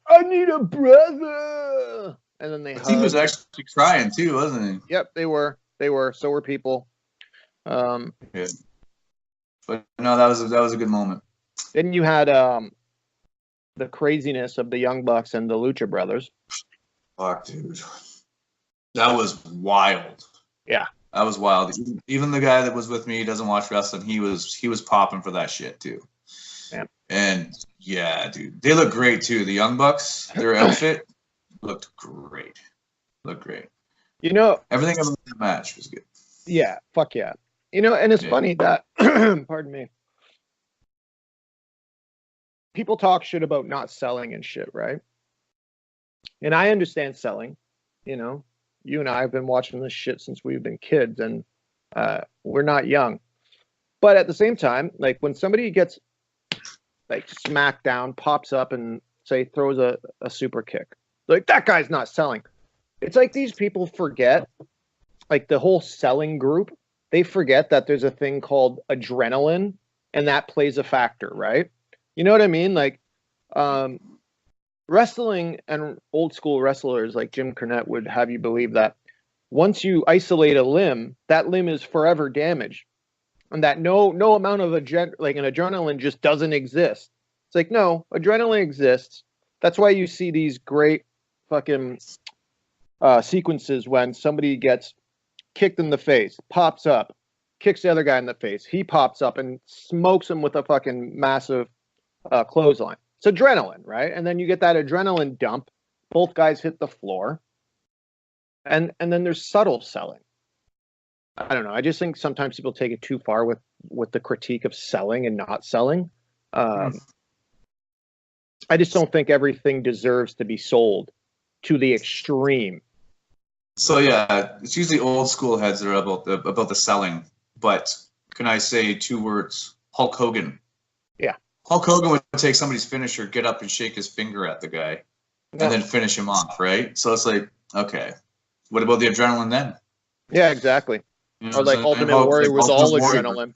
I need a brother. And then they hugged.
He was actually crying too, wasn't he?
Yep, they were. They were. So were people.
Yeah. But no, that was a good moment.
Then you had the craziness of the Young Bucks and the Lucha Brothers.
Fuck, dude. That was wild.
Yeah.
That was wild. Even the guy that was with me, doesn't watch wrestling, he was popping for that shit too.
Yeah.
And yeah, dude, they look great too. The Young Bucks, their outfit looked great.
You know,
everything about the match was good.
Yeah, fuck yeah. You know, and it's funny that, pardon me, people talk shit about not selling and shit, right? And I understand selling. You know, you and I have been watching this shit since we've been kids, and we're not young. But at the same time, like, when somebody gets like smacked down, pops up and say throws a super kick, like, that guy's not selling. It's like these people forget, like the whole selling group, they forget that there's a thing called adrenaline, and that plays a factor, right? You know what I mean? Like, wrestling and old school wrestlers like Jim Cornette would have you believe that once you isolate a limb, that limb is forever damaged. And that no amount of an adrenaline just doesn't exist. It's like, no, adrenaline exists. That's why you see these great fucking sequences when somebody gets kicked in the face, pops up, kicks the other guy in the face. He pops up and smokes him with a fucking massive clothesline. It's adrenaline, right? And then you get that adrenaline dump. Both guys hit the floor. And then there's subtle selling. I don't know. I just think sometimes people take it too far with the critique of selling and not selling. I just don't think everything deserves to be sold to the extreme.
So yeah, it's usually old school heads that are about the selling. But can I say 2 words? Hulk Hogan.
Yeah.
Hulk Hogan would take somebody's finisher, get up and shake his finger at the guy, and then finish him off, right? So it's like, okay, what about the adrenaline then?
Yeah, exactly. You know, or like Ultimate Warrior was all adrenaline.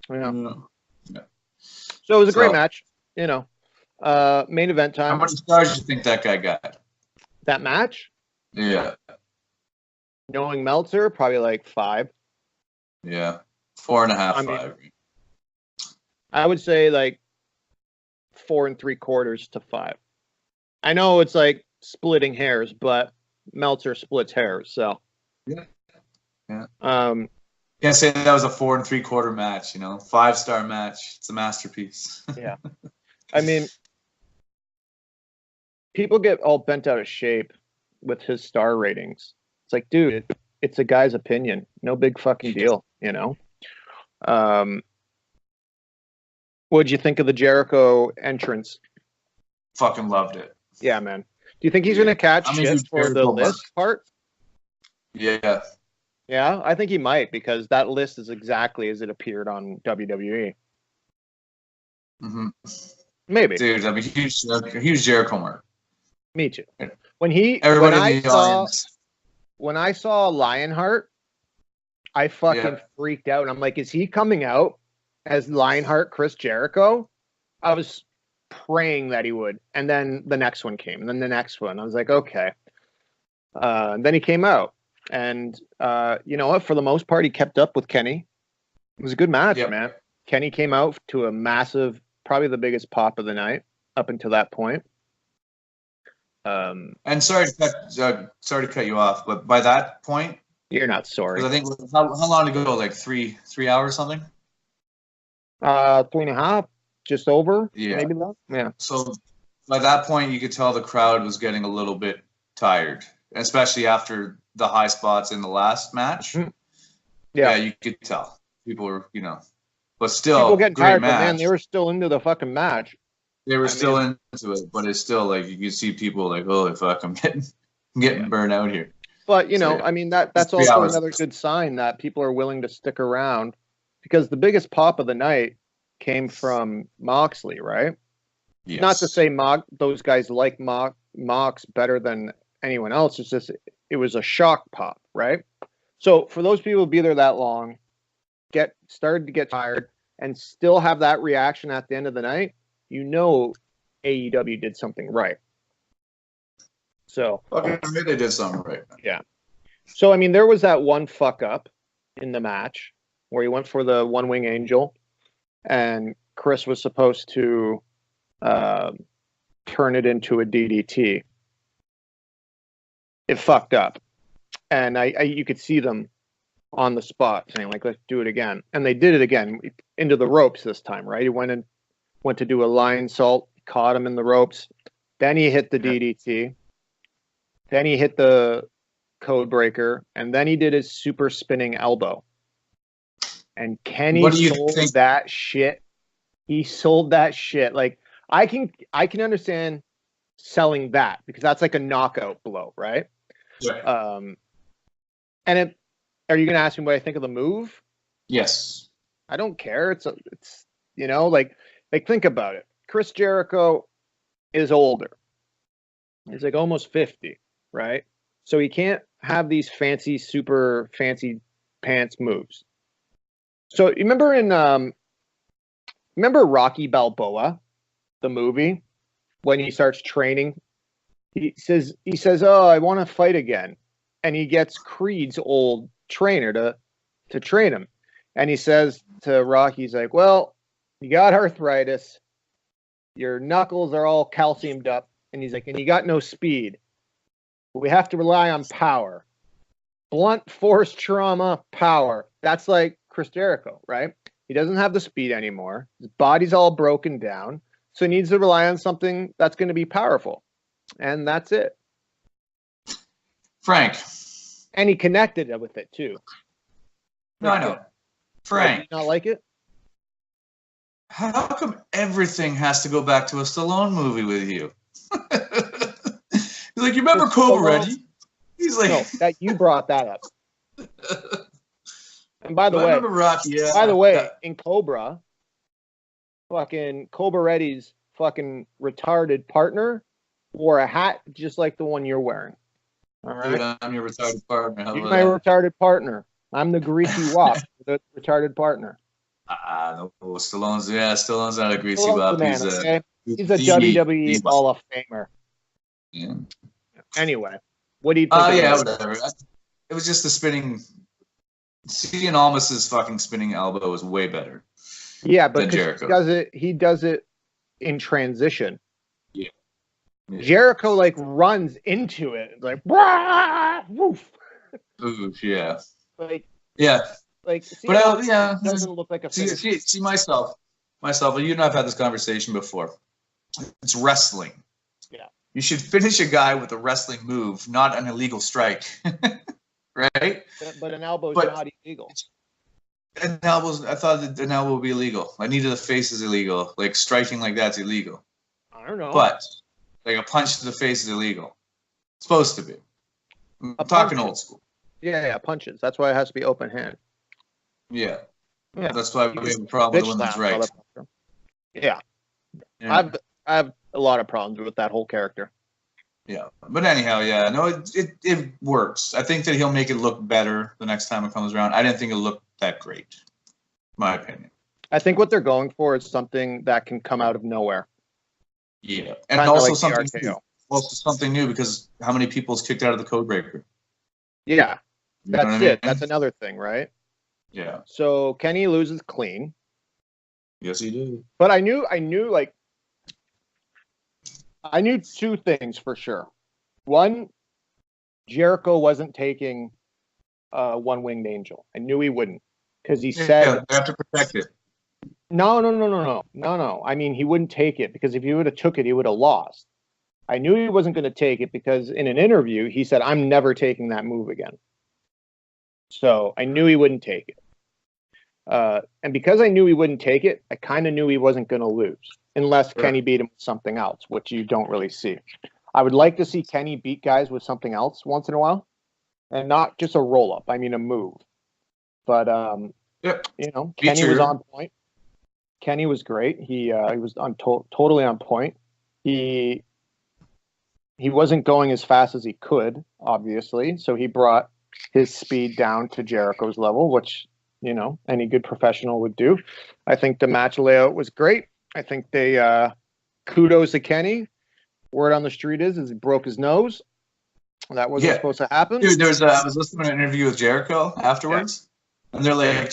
Yeah. So it was a great match, you know. Main event time.
How many stars do you think that guy got?
That match?
Yeah.
Knowing Meltzer, probably like 5.
Yeah. 4.5, 5.
I would say like 4 3/4 to 5. I know it's like splitting hairs, but Meltzer splits hairs, so.
Yeah. Can't say that was a 4 3/4 match, you know, 5-star match. It's a masterpiece.
Yeah. I mean, people get all bent out of shape with his star ratings. It's like, dude, it's a guy's opinion. No big fucking deal, you know? What'd you think of the Jericho entrance?
Fucking loved it.
Yeah, man. Do you think he's going to catch shit for the list part?
Yeah.
Yeah, I think he might, because that list is exactly as it appeared on WWE.
Mm-hmm.
Maybe.
Dude, I'm a huge Jericho mark.
Me too. when
Everybody in the audience.
when I saw Lionheart, I fucking freaked out. And I'm like, is he coming out as Lionheart Chris Jericho? I was praying that he would. And then the next one came, and then the next one. I was like, okay. Then he came out. And you know what? For the most part, he kept up with Kenny. It was a good match, man. Kenny came out to a massive, probably the biggest pop of the night up until that point.
And sorry to cut you off, but by that point,
you're not sorry.
I think how long ago? Like 3 hours or something.
3.5, just over.
Yeah,
maybe that. Yeah.
So by that point, you could tell the crowd was getting a little bit tired, especially after the high spots in the last match.
Mm-hmm.
Yeah, you could tell people were, but still,
people getting tired,
match.
But man, they were still into the fucking match.
They were still into it, but it's still like you can see people like, holy fuck, I'm getting burned out here.
But I mean that's also another good sign that people are willing to stick around, because the biggest pop of the night came from Moxley, right? Yes. Not to say those guys like Mox better than anyone else. It's just it was a shock pop, right? So for those people who be there that long, started to get tired, and still have that reaction at the end of the night, AEW did something right. So
okay, they did something right.
Yeah. So I mean, there was that one fuck up in the match where he went for the one wing angel, and Chris was supposed to turn it into a DDT. It fucked up, and you could see them on the spot saying like, "Let's do it again," and they did it again into the ropes this time, right? He went to do a lion salt, caught him in the ropes, then he hit the DDT, then he hit the code breaker, and then he did his super spinning elbow. And Kenny sold that shit. He sold that shit. Like I can understand selling that, because that's like a knockout blow, right?
Yeah.
Are you gonna ask me what I think of the move?
Yes.
I don't care. It's like think about it. Chris Jericho is older. He's like almost 50, right? So he can't have these super fancy pants moves. So you remember remember Rocky Balboa, the movie, when he starts training? He says, "Oh, I want to fight again," and he gets Creed's old trainer to train him, and he says to Rocky, he's like, "Well, you got arthritis, your knuckles are all calciumed up," and he's like, "and you got no speed. We have to rely on power, blunt force trauma, power." That's like Chris Jericho, right? He doesn't have the speed anymore. His body's all broken down, so he needs to rely on something that's going to be powerful, and that's it.
Frank.
And he connected it with it too.
No, I know. Frank.
Did you not like it?
How come everything has to go back to a Stallone movie with you? He's like, you remember Cobra Reddy? He's like,
no, that you brought that up. And by the way,
remember Rocky, yeah.
By the way, in Cobra, fucking Cobra Reddy's fucking retarded partner wore a hat just like the one you're wearing. All right,
dude, I'm your retarded partner.
You're my retarded partner. I'm the greasy wop, the retarded partner.
No, Stallone's not a greasy wop.
Man, he's a WWE Hall of Famer.
Yeah.
Anyway, what do you think?
Whatever. It was just the spinning. Seeing Almas's fucking spinning elbow was way better.
Yeah, but he does it in transition.
Yeah.
Jericho like runs into it. It's like, wah, woof.
Oof, yeah.
Like,
yeah.
Like,
doesn't
look like a
see myself. You and I've had this conversation before. It's wrestling.
Yeah.
You should finish a guy with a wrestling move, not an illegal strike. Right?
But an elbow is not illegal.
I thought that an elbow would be illegal. I needed the face is illegal. Like striking like that's illegal.
I don't know.
But like a punch to the face is illegal. It's supposed to be. I'm talking old school.
Yeah, punches. That's why it has to be open hand.
Yeah. That's why we have a problem with women's rights.
Yeah. I have a lot of problems with that whole character.
Yeah, but anyhow, yeah, no, it works. I think that he'll make it look better the next time it comes around. I didn't think it looked that great, my opinion.
I think what they're going for is something that can come out of nowhere.
Yeah, and
Kinda
also
like the
something
RKO.
new. Also something new because how many people's kicked out of the code breaker?
Yeah,
You know what
that's
I mean?
it. That's another thing, right?
Yeah.
So Kenny loses clean,
Yes, he did.
but I knew two things for sure. One, Jericho wasn't taking One Winged Angel. I knew he wouldn't because he said,
Yeah, they have to protect it.
No. I mean, he wouldn't take it because if he would have took it, he would have lost. I knew he wasn't going to take it because in an interview, he said, I'm never taking that move again. So I knew he wouldn't take it. And because I knew he wouldn't take it, I kind of knew he wasn't going to lose unless Kenny beat him with something else, which you don't really see. I would like to see Kenny beat guys with something else once in a while and not just a roll up. I mean, a move. But, Kenny was on point. Kenny was great. He was totally on point. He wasn't going as fast as he could, obviously. So he brought his speed down to Jericho's level, which, any good professional would do. I think the match layout was great. I think they kudos to Kenny. Word on the street is he broke his nose. That wasn't supposed to happen.
Dude, I was listening to an interview with Jericho afterwards. Yeah. And they're like,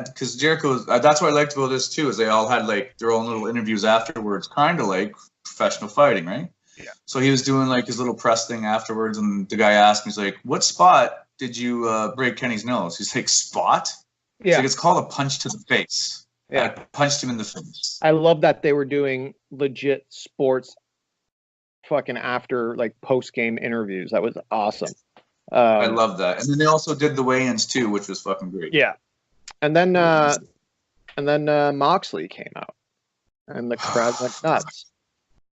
because Jericho, that's what I liked about this too, is they all had like their own little interviews afterwards, kind of like professional fighting, right?
Yeah.
So he was doing like his little press thing afterwards, and the guy asked me, he's like, what spot did you break Kenny's nose? He's like, spot? Yeah. He's like, it's called a punch to the face. Yeah. I punched him in the face.
I love that they were doing legit sports fucking after like post-game interviews. That was awesome.
I love that. And then they also did the weigh-ins too, which was fucking great.
Yeah. And then Moxley came out and the crowd went nuts.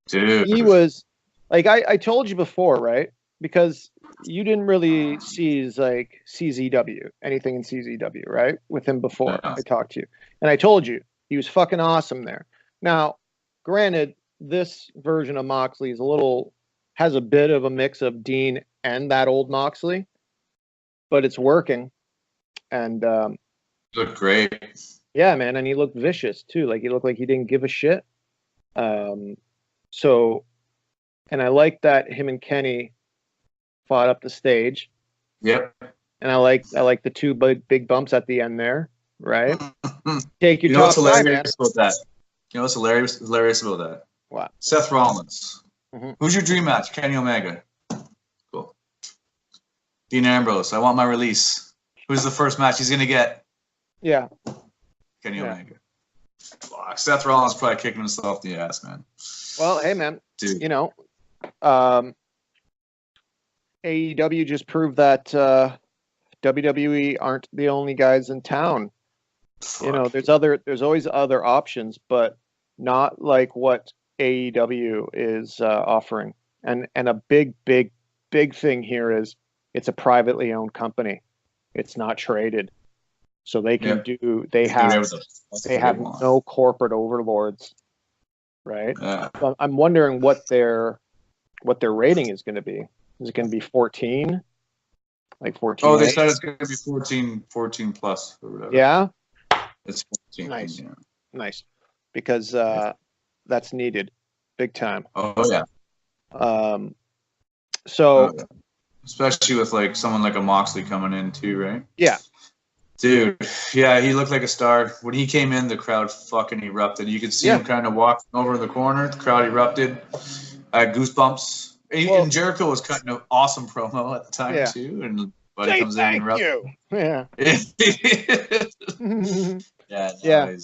Dude.
He was like, I told you before, right? Because you didn't really see like CZW, anything in CZW, right? With him before I talked to you. And I told you he was fucking awesome there. Now, granted, this version of Moxley has a bit of a mix of Dean and that old Moxley, but it's working. And
looked great.
Yeah, man, and he looked vicious too. Like he looked like he didn't give a shit. So, and I like that him and Kenny fought up the stage.
Yep.
And I like the two big bumps at the end there, right? Take your
top
time, man.
About that? You know what's hilarious about that?
What?
Seth Rollins. Mm-hmm. Who's your dream match? Kenny Omega. Cool. Dean Ambrose. I want my release. Who's the first match he's gonna get?
Yeah.
Kenny Omega. Fuck. Seth Rollins probably kicking himself in the ass, man.
Well, hey, man. Dude. AEW just proved that WWE aren't the only guys in town. Fuck. There's always other options, but not like what AEW is offering. And a big thing here is it's a privately owned company. It's not traded. So they can they have no corporate overlords. Right? So I'm wondering what their rating is going to be. Is it going to be 14? Like 14?
Oh, they said it's going to be 14 plus or whatever.
Yeah?
It's 14.
Nice.
Yeah.
Nice. Because that's needed. Big time.
Oh, yeah. Especially with like someone like a Moxley coming in too, right?
Yeah.
Dude, yeah, he looked like a star. When he came in, the crowd fucking erupted. You could see him kind of walking over the corner. The crowd erupted. I had goosebumps. And Jericho was cutting an awesome promo at the time too. And Buddy comes in and erupts.
Yeah.
Yeah.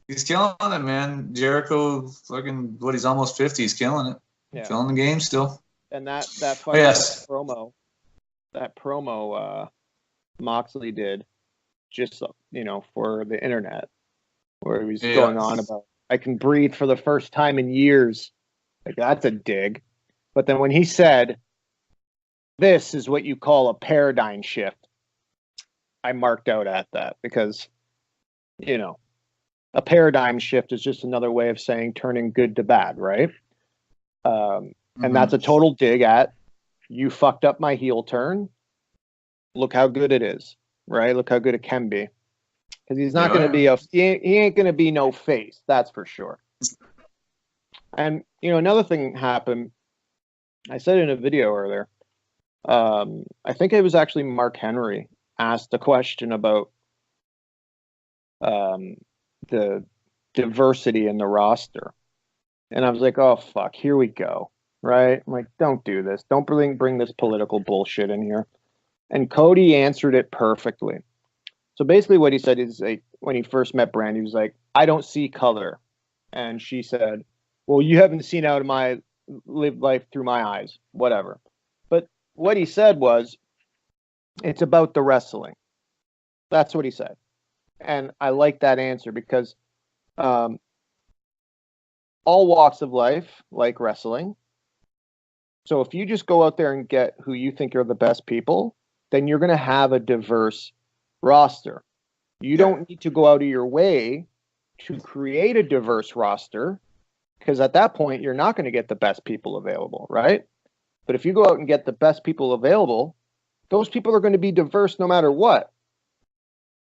He's killing it, man. Jericho, fucking, he's almost 50. He's killing it.
Yeah.
Killing the game still.
And that fucking promo Moxley did, just for the internet, where he was going on about I can breathe for the first time in years. Like that's a dig. But then when he said, "This is what you call a paradigm shift," I marked out at that because, a paradigm shift is just another way of saying turning good to bad, right? And that's a total dig at, you fucked up my heel turn. Look how good it is, right? Look how good it can be. Because he's not going to be he ain't going to be no face, that's for sure. And, another thing happened. I said in a video earlier, I think it was actually Mark Henry asked a question about the diversity in the roster. And I was like, oh, fuck, here we go. Right? I'm like, don't do this. Don't bring this political bullshit in here. And Cody answered it perfectly. So basically what he said is, like, when he first met Brandy, he was like, I don't see color. And she said, well, you haven't seen out of my live life through my eyes, whatever. But what he said was, it's about the wrestling. That's what he said. And I like that answer because all walks of life like wrestling. So if you just go out there and get who you think are the best people, then you're going to have a diverse roster. You don't need to go out of your way to create a diverse roster, because at that point, you're not going to get the best people available, right? But if you go out and get the best people available, those people are going to be diverse no matter what,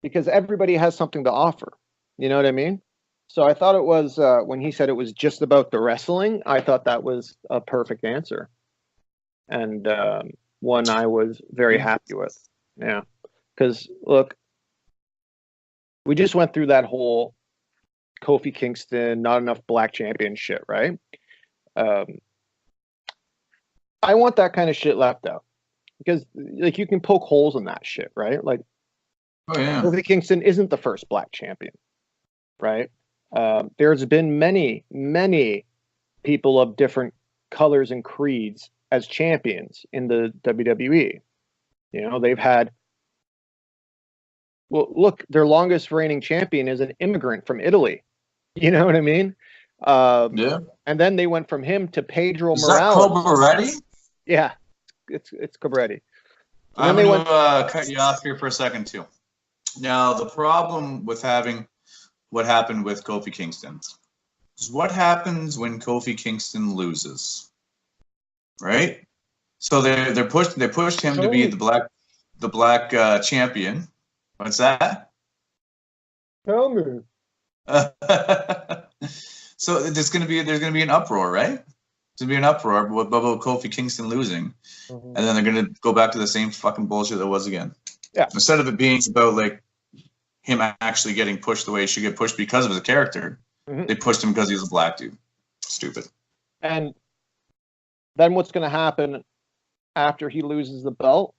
because everybody has something to offer. You know what I mean? So I thought it was, when he said it was just about the wrestling, I thought that was a perfect answer. And one I was very happy with. Yeah. Because, look, we just went through that whole Kofi Kingston, not enough black champion shit, right? I want that kind of shit left out. Because, like, you can poke holes in that shit, right? Like, Kofi Kingston isn't the first black champion, right? There's been many, many people of different colors and creeds as champions in the WWE. They've had, well, look, their longest reigning champion is an immigrant from Italy. You know what I mean?
Yeah.
And then they went from him to Pedro
Is
Morales.
Is that Cabretti?
Yeah, it's Cabretti.
I'm going to cut you off here for a second, too. Now, the problem with having what happened with Kofi Kingston is what happens when Kofi Kingston loses, right? So they pushed him to be the black champion. What's that?
Tell me.
So there's gonna be an uproar, right? There's gonna be an uproar about Kofi Kingston losing, and then they're gonna go back to the same fucking bullshit that was again.
Yeah.
Instead of it being about like him actually getting pushed the way he should get pushed because of his character, they pushed him because he was a black dude. Stupid.
And then what's gonna happen after he loses the belt?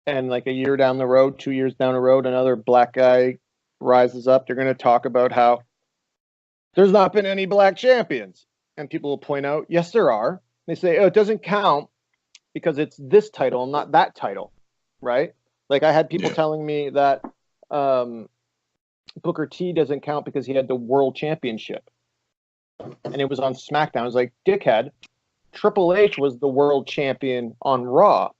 And like a year down the road, 2 years down the road, another black guy rises up. They're going to talk about how there's not been any black champions. And people will point out, yes, there are. They say, oh, it doesn't count because it's this title, not that title, right? Like I had people telling me that Booker T doesn't count because he had the world championship. And it was on SmackDown. I was like, dickhead, Triple H was the world champion on Raw.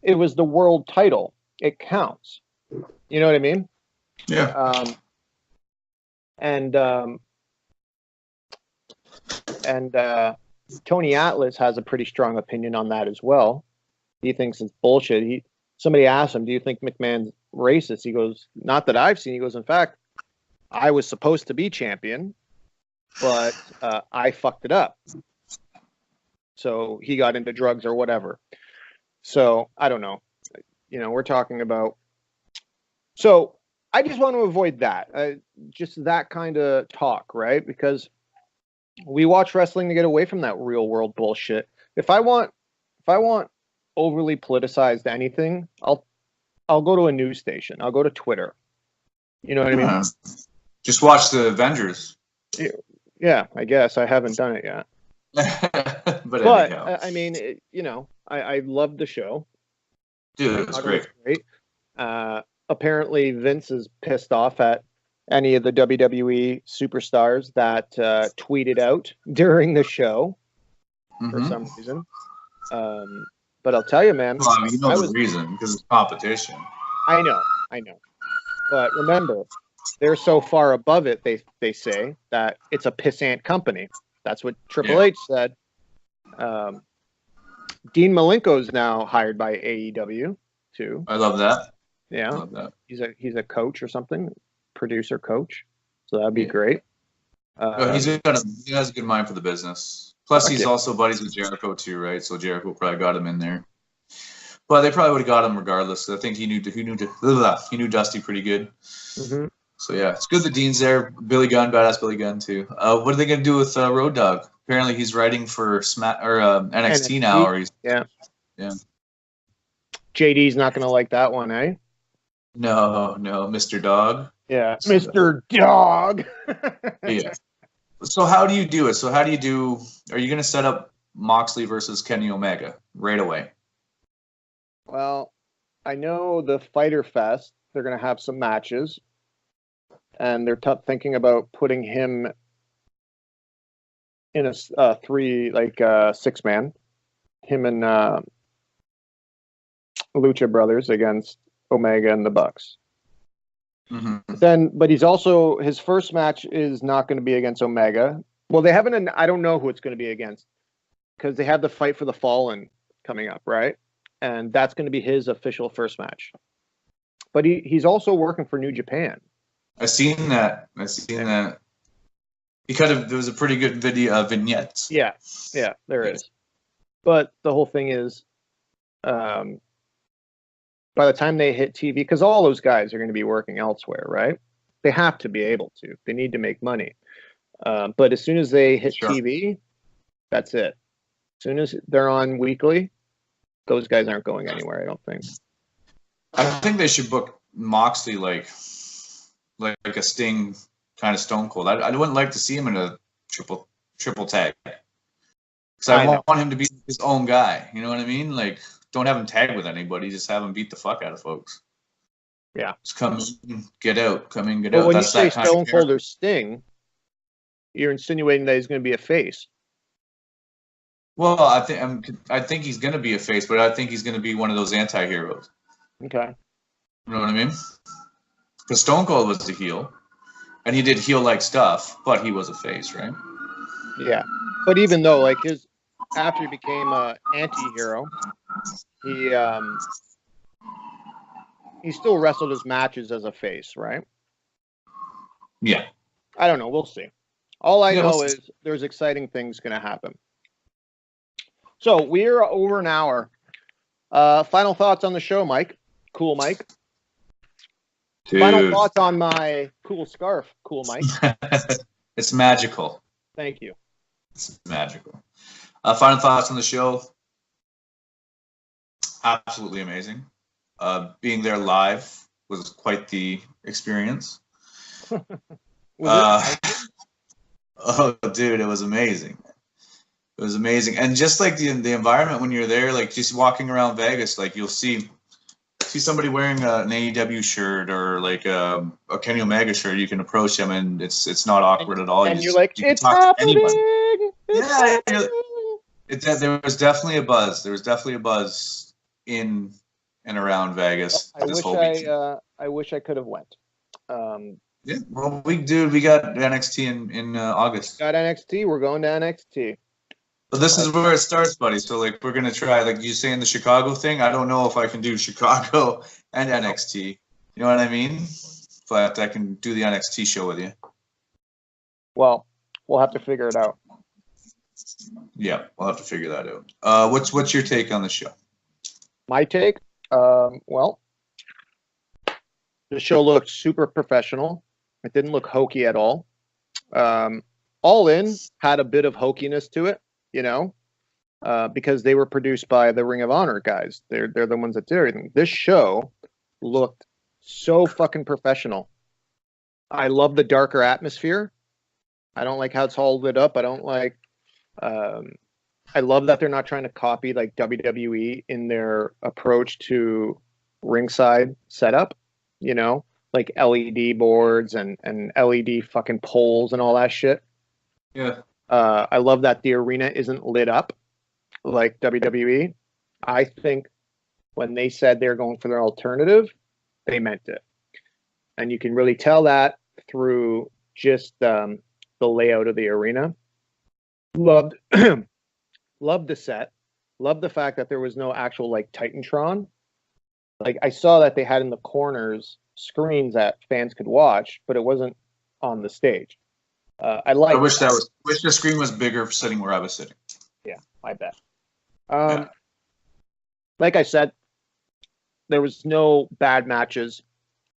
It was the world title. It counts. You know what I mean?
Yeah.
Tony Atlas has a pretty strong opinion on that as well. He thinks it's bullshit. Somebody asked him, do you think McMahon's racist? He goes, not that I've seen. He goes, in fact, I was supposed to be champion, but I fucked it up. So he got into drugs or whatever. So I don't know. We're talking about. So I just want to avoid that. Just that kind of talk, right? Because we watch wrestling to get away from that real world bullshit. If I want overly politicized anything, I'll go to a news station. I'll go to Twitter. You know what I mean?
Just watch the Avengers.
Yeah, I guess I haven't done it yet.
but
I mean, I love the show.
Dude, it's great.
Apparently, Vince is pissed off at any of the WWE superstars that tweeted out during the show for some reason. But I'll tell you, man.
Well, I mean, the reason, because it's competition.
I know. But remember, they're so far above it, they say, that it's a pissant company. That's what Triple H said. Dean Malenko's now hired by AEW too.
I love that.
Yeah,
I love that.
He's a coach or something, producer coach. So that'd be great.
No, he has a good mind for the business. Plus, he's also buddies with Jericho too, right? So Jericho probably got him in there. But they probably would have got him regardless. I think he knew Dusty pretty good.
Mm-hmm.
So yeah, it's good that Dean's there. Billy Gunn, badass Billy Gunn too. What are they gonna do with Road Dogg? Apparently, he's writing for NXT now, or
yeah. JD's not gonna like that one, eh?
No, Mr. Dog.
Yeah, Mr. Dog.
Yeah. So how do you do it? Are you going to set up Moxley versus Kenny Omega right away?
Well, I know the Fighter Fest, they're going to have some matches, and they're thinking about putting him in a 6-man, him and Lucha Brothers against Omega and the Bucks.
Mm-hmm.
But he's also, his first match is not going to be against Omega. Well, they haven't. I don't know who it's going to be against because they have the Fight for the Fallen coming up, right? And that's going to be his official first match. But he's also working for New Japan.
I've seen that. There was a pretty good video vignette.
Yeah, there is. But the whole thing is, by the time they hit TV, because all those guys are going to be working elsewhere, right? They have to be able to. They need to make money. But as soon as they hit TV, that's it. As soon as they're on weekly, those guys aren't going anywhere, I don't think.
I think they should book Moxley like a Sting kind of Stone Cold. I wouldn't like to see him in a triple tag. Because I want him to be his own guy. You know what I mean? Like, don't have him tag with anybody. Just have him beat the fuck out of folks.
Yeah.
Just come in, get out. Come in, get
out. When
That's
you say Stone Cold or Sting, you're insinuating that he's going to be a face.
Well, I think he's going to be a face, but I think he's going to be one of those anti-heroes.
Okay.
You know what I mean? Because Stone Cold was the heel, and he did heel-like stuff, but he was a face, right?
Yeah. But even though, after he became an anti-hero, he still wrestled his matches as a face, right?
Yeah.
I don't know. We'll see. All I know is there's exciting things going to happen. So we're over an hour. Final thoughts on the show, Mike. Cool, Mike.
Dude.
Final thoughts on my cool scarf. Cool, Mike.
It's magical.
Thank you.
It's magical. Final thoughts on the show. Absolutely amazing. Being there live was quite the experience. Oh, dude, it was amazing. It was amazing. And just like the environment when you're there, like just walking around Vegas, like you'll see somebody wearing an AEW shirt or like a Kenny Omega shirt, you can approach them and it's not awkward at all.
And you're like, it's happening.
There was definitely a buzz. There was definitely a buzz in and around Vegas.
I wish I could have went.
Yeah, well, we got NXT in August.
Got NXT. We're going to NXT.
But this is where it starts, buddy. So like we're gonna try, like you saying the Chicago thing. I don't know if I can do Chicago and NXT. You know what I mean? But I can do the NXT show with you.
Well, we'll have to figure it out.
Yeah, we'll have to figure that out. What's your take on the show?
My take? Well, the show looked super professional. It didn't look hokey at all. All In had a bit of hokiness to it, because they were produced by the Ring of Honor guys. They're the ones that did everything. This show looked so fucking professional. I love the darker atmosphere. I don't like how it's all lit up. I don't like. I love that they're not trying to copy like WWE in their approach to ringside setup. Like LED boards and LED fucking poles and all that shit.
Yeah.
I love that the arena isn't lit up like WWE. I think when they said they're going for their alternative, they meant it. And you can really tell that through just the layout of the arena. Loved Loved the set. Loved the fact that there was no actual like Titantron. Like I saw that they had in the corners screens that fans could watch, but it wasn't on the stage. I like.
I wish wish the screen was bigger sitting where I was sitting.
Yeah, I bet.
Yeah.
Like I said, there was no bad matches.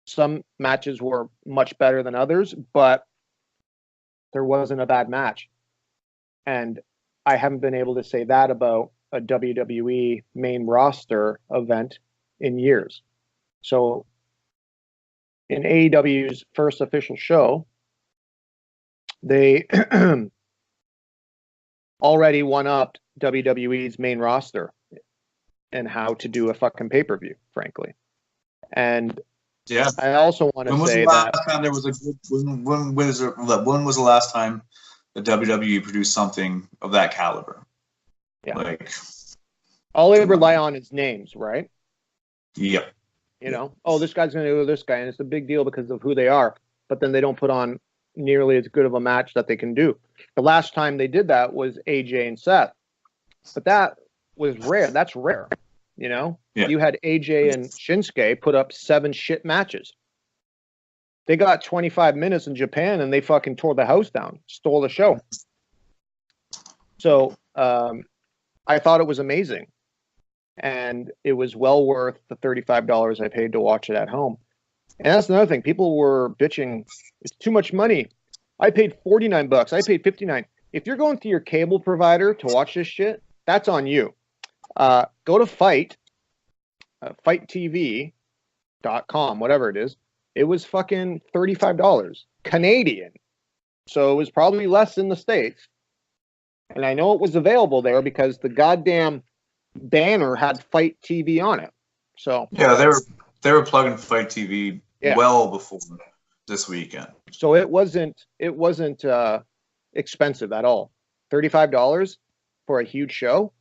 Some matches were much better than others, but there wasn't a bad match. And I haven't been able to say that about a WWE main roster event in years. So in AEW's first official show, they already one-upped WWE's main roster and how to do a fucking pay-per-view, frankly. And
yeah,
I also want to say that
there was a good when was the last time the WWE produced something of that caliber?
Yeah.
Like
all they rely on is names, right?
Yep.
You know, oh, this guy's going to do this guy, and it's a big deal because of who they are. But then they don't put on nearly as good of a match that they can do. The last time they did that was AJ and Seth, but that was rare. That's rare. You know, You had AJ and Shinsuke put up 7 shit matches. They got 25 minutes in Japan and they fucking tore the house down, stole the show. So I thought it was amazing. And it was well worth the $35 I paid to watch it at home. And that's another thing. People were bitching, it's too much money. I paid $49. I paid $59. If you're going to your cable provider to watch this shit, that's on you. Go to fighttv.com, whatever it is. It was fucking $35 Canadian. So it was probably less in the States. And I know it was available there because the goddamn banner had Fight TV on it. So
yeah, they were plugging Fight TV well before this weekend.
So it wasn't expensive at all. $35 for a huge show.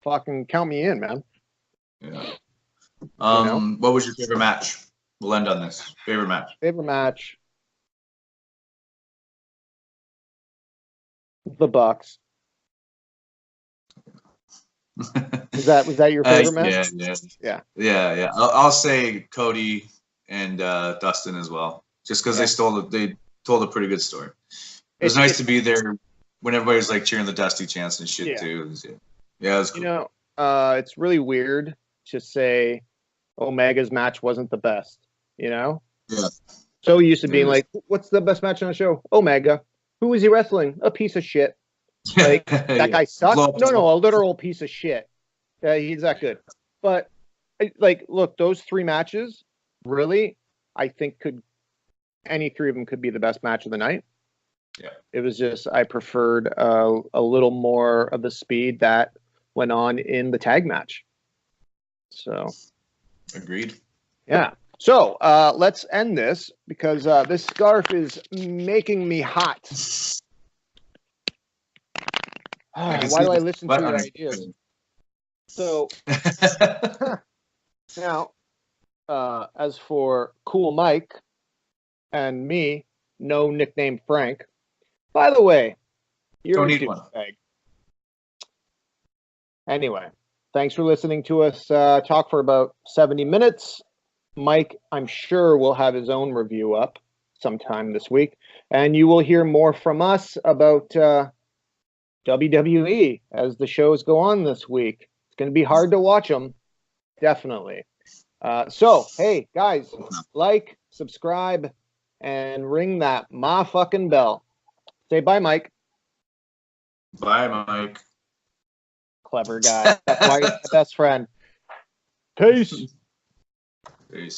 Fucking count me in, man.
Yeah. What was your favorite match? We'll end on this. Favorite match.
The Bucks. Was that your favorite match?
Yeah. I'll say Cody and Dustin as well, just because they told a pretty good story. It was nice to be there when everybody's like cheering the Dusty chants and shit too. It was cool.
You know, it's really weird to say Omega's match wasn't the best. You know?
Yeah.
So used to being like, what's the best match on the show? Omega. Who was he wrestling? A piece of shit. Like that guy sucks. No, a literal piece of shit. He's that good. But like, look, those 3 matches, really, I think any 3 of them could be the best match of the night.
Yeah.
It was just I preferred a little more of the speed that went on in the tag match. So,
agreed.
Yeah. So let's end this because this scarf is making me hot. Why do I listen to your ideas? So now, as for Cool Mike and me, no nickname Frank. By the way, you're a douchebag. Anyway, thanks for listening to us talk for about 70 minutes. Mike, I'm sure, will have his own review up sometime this week, and you will hear more from us about WWE as the shows go on this week. It's going to be hard to watch them, definitely. So, hey, guys, like, subscribe, and ring that fucking bell. Say bye, Mike.
Bye, Mike.
Clever guy. That's why he's my best friend. Peace.
Peace.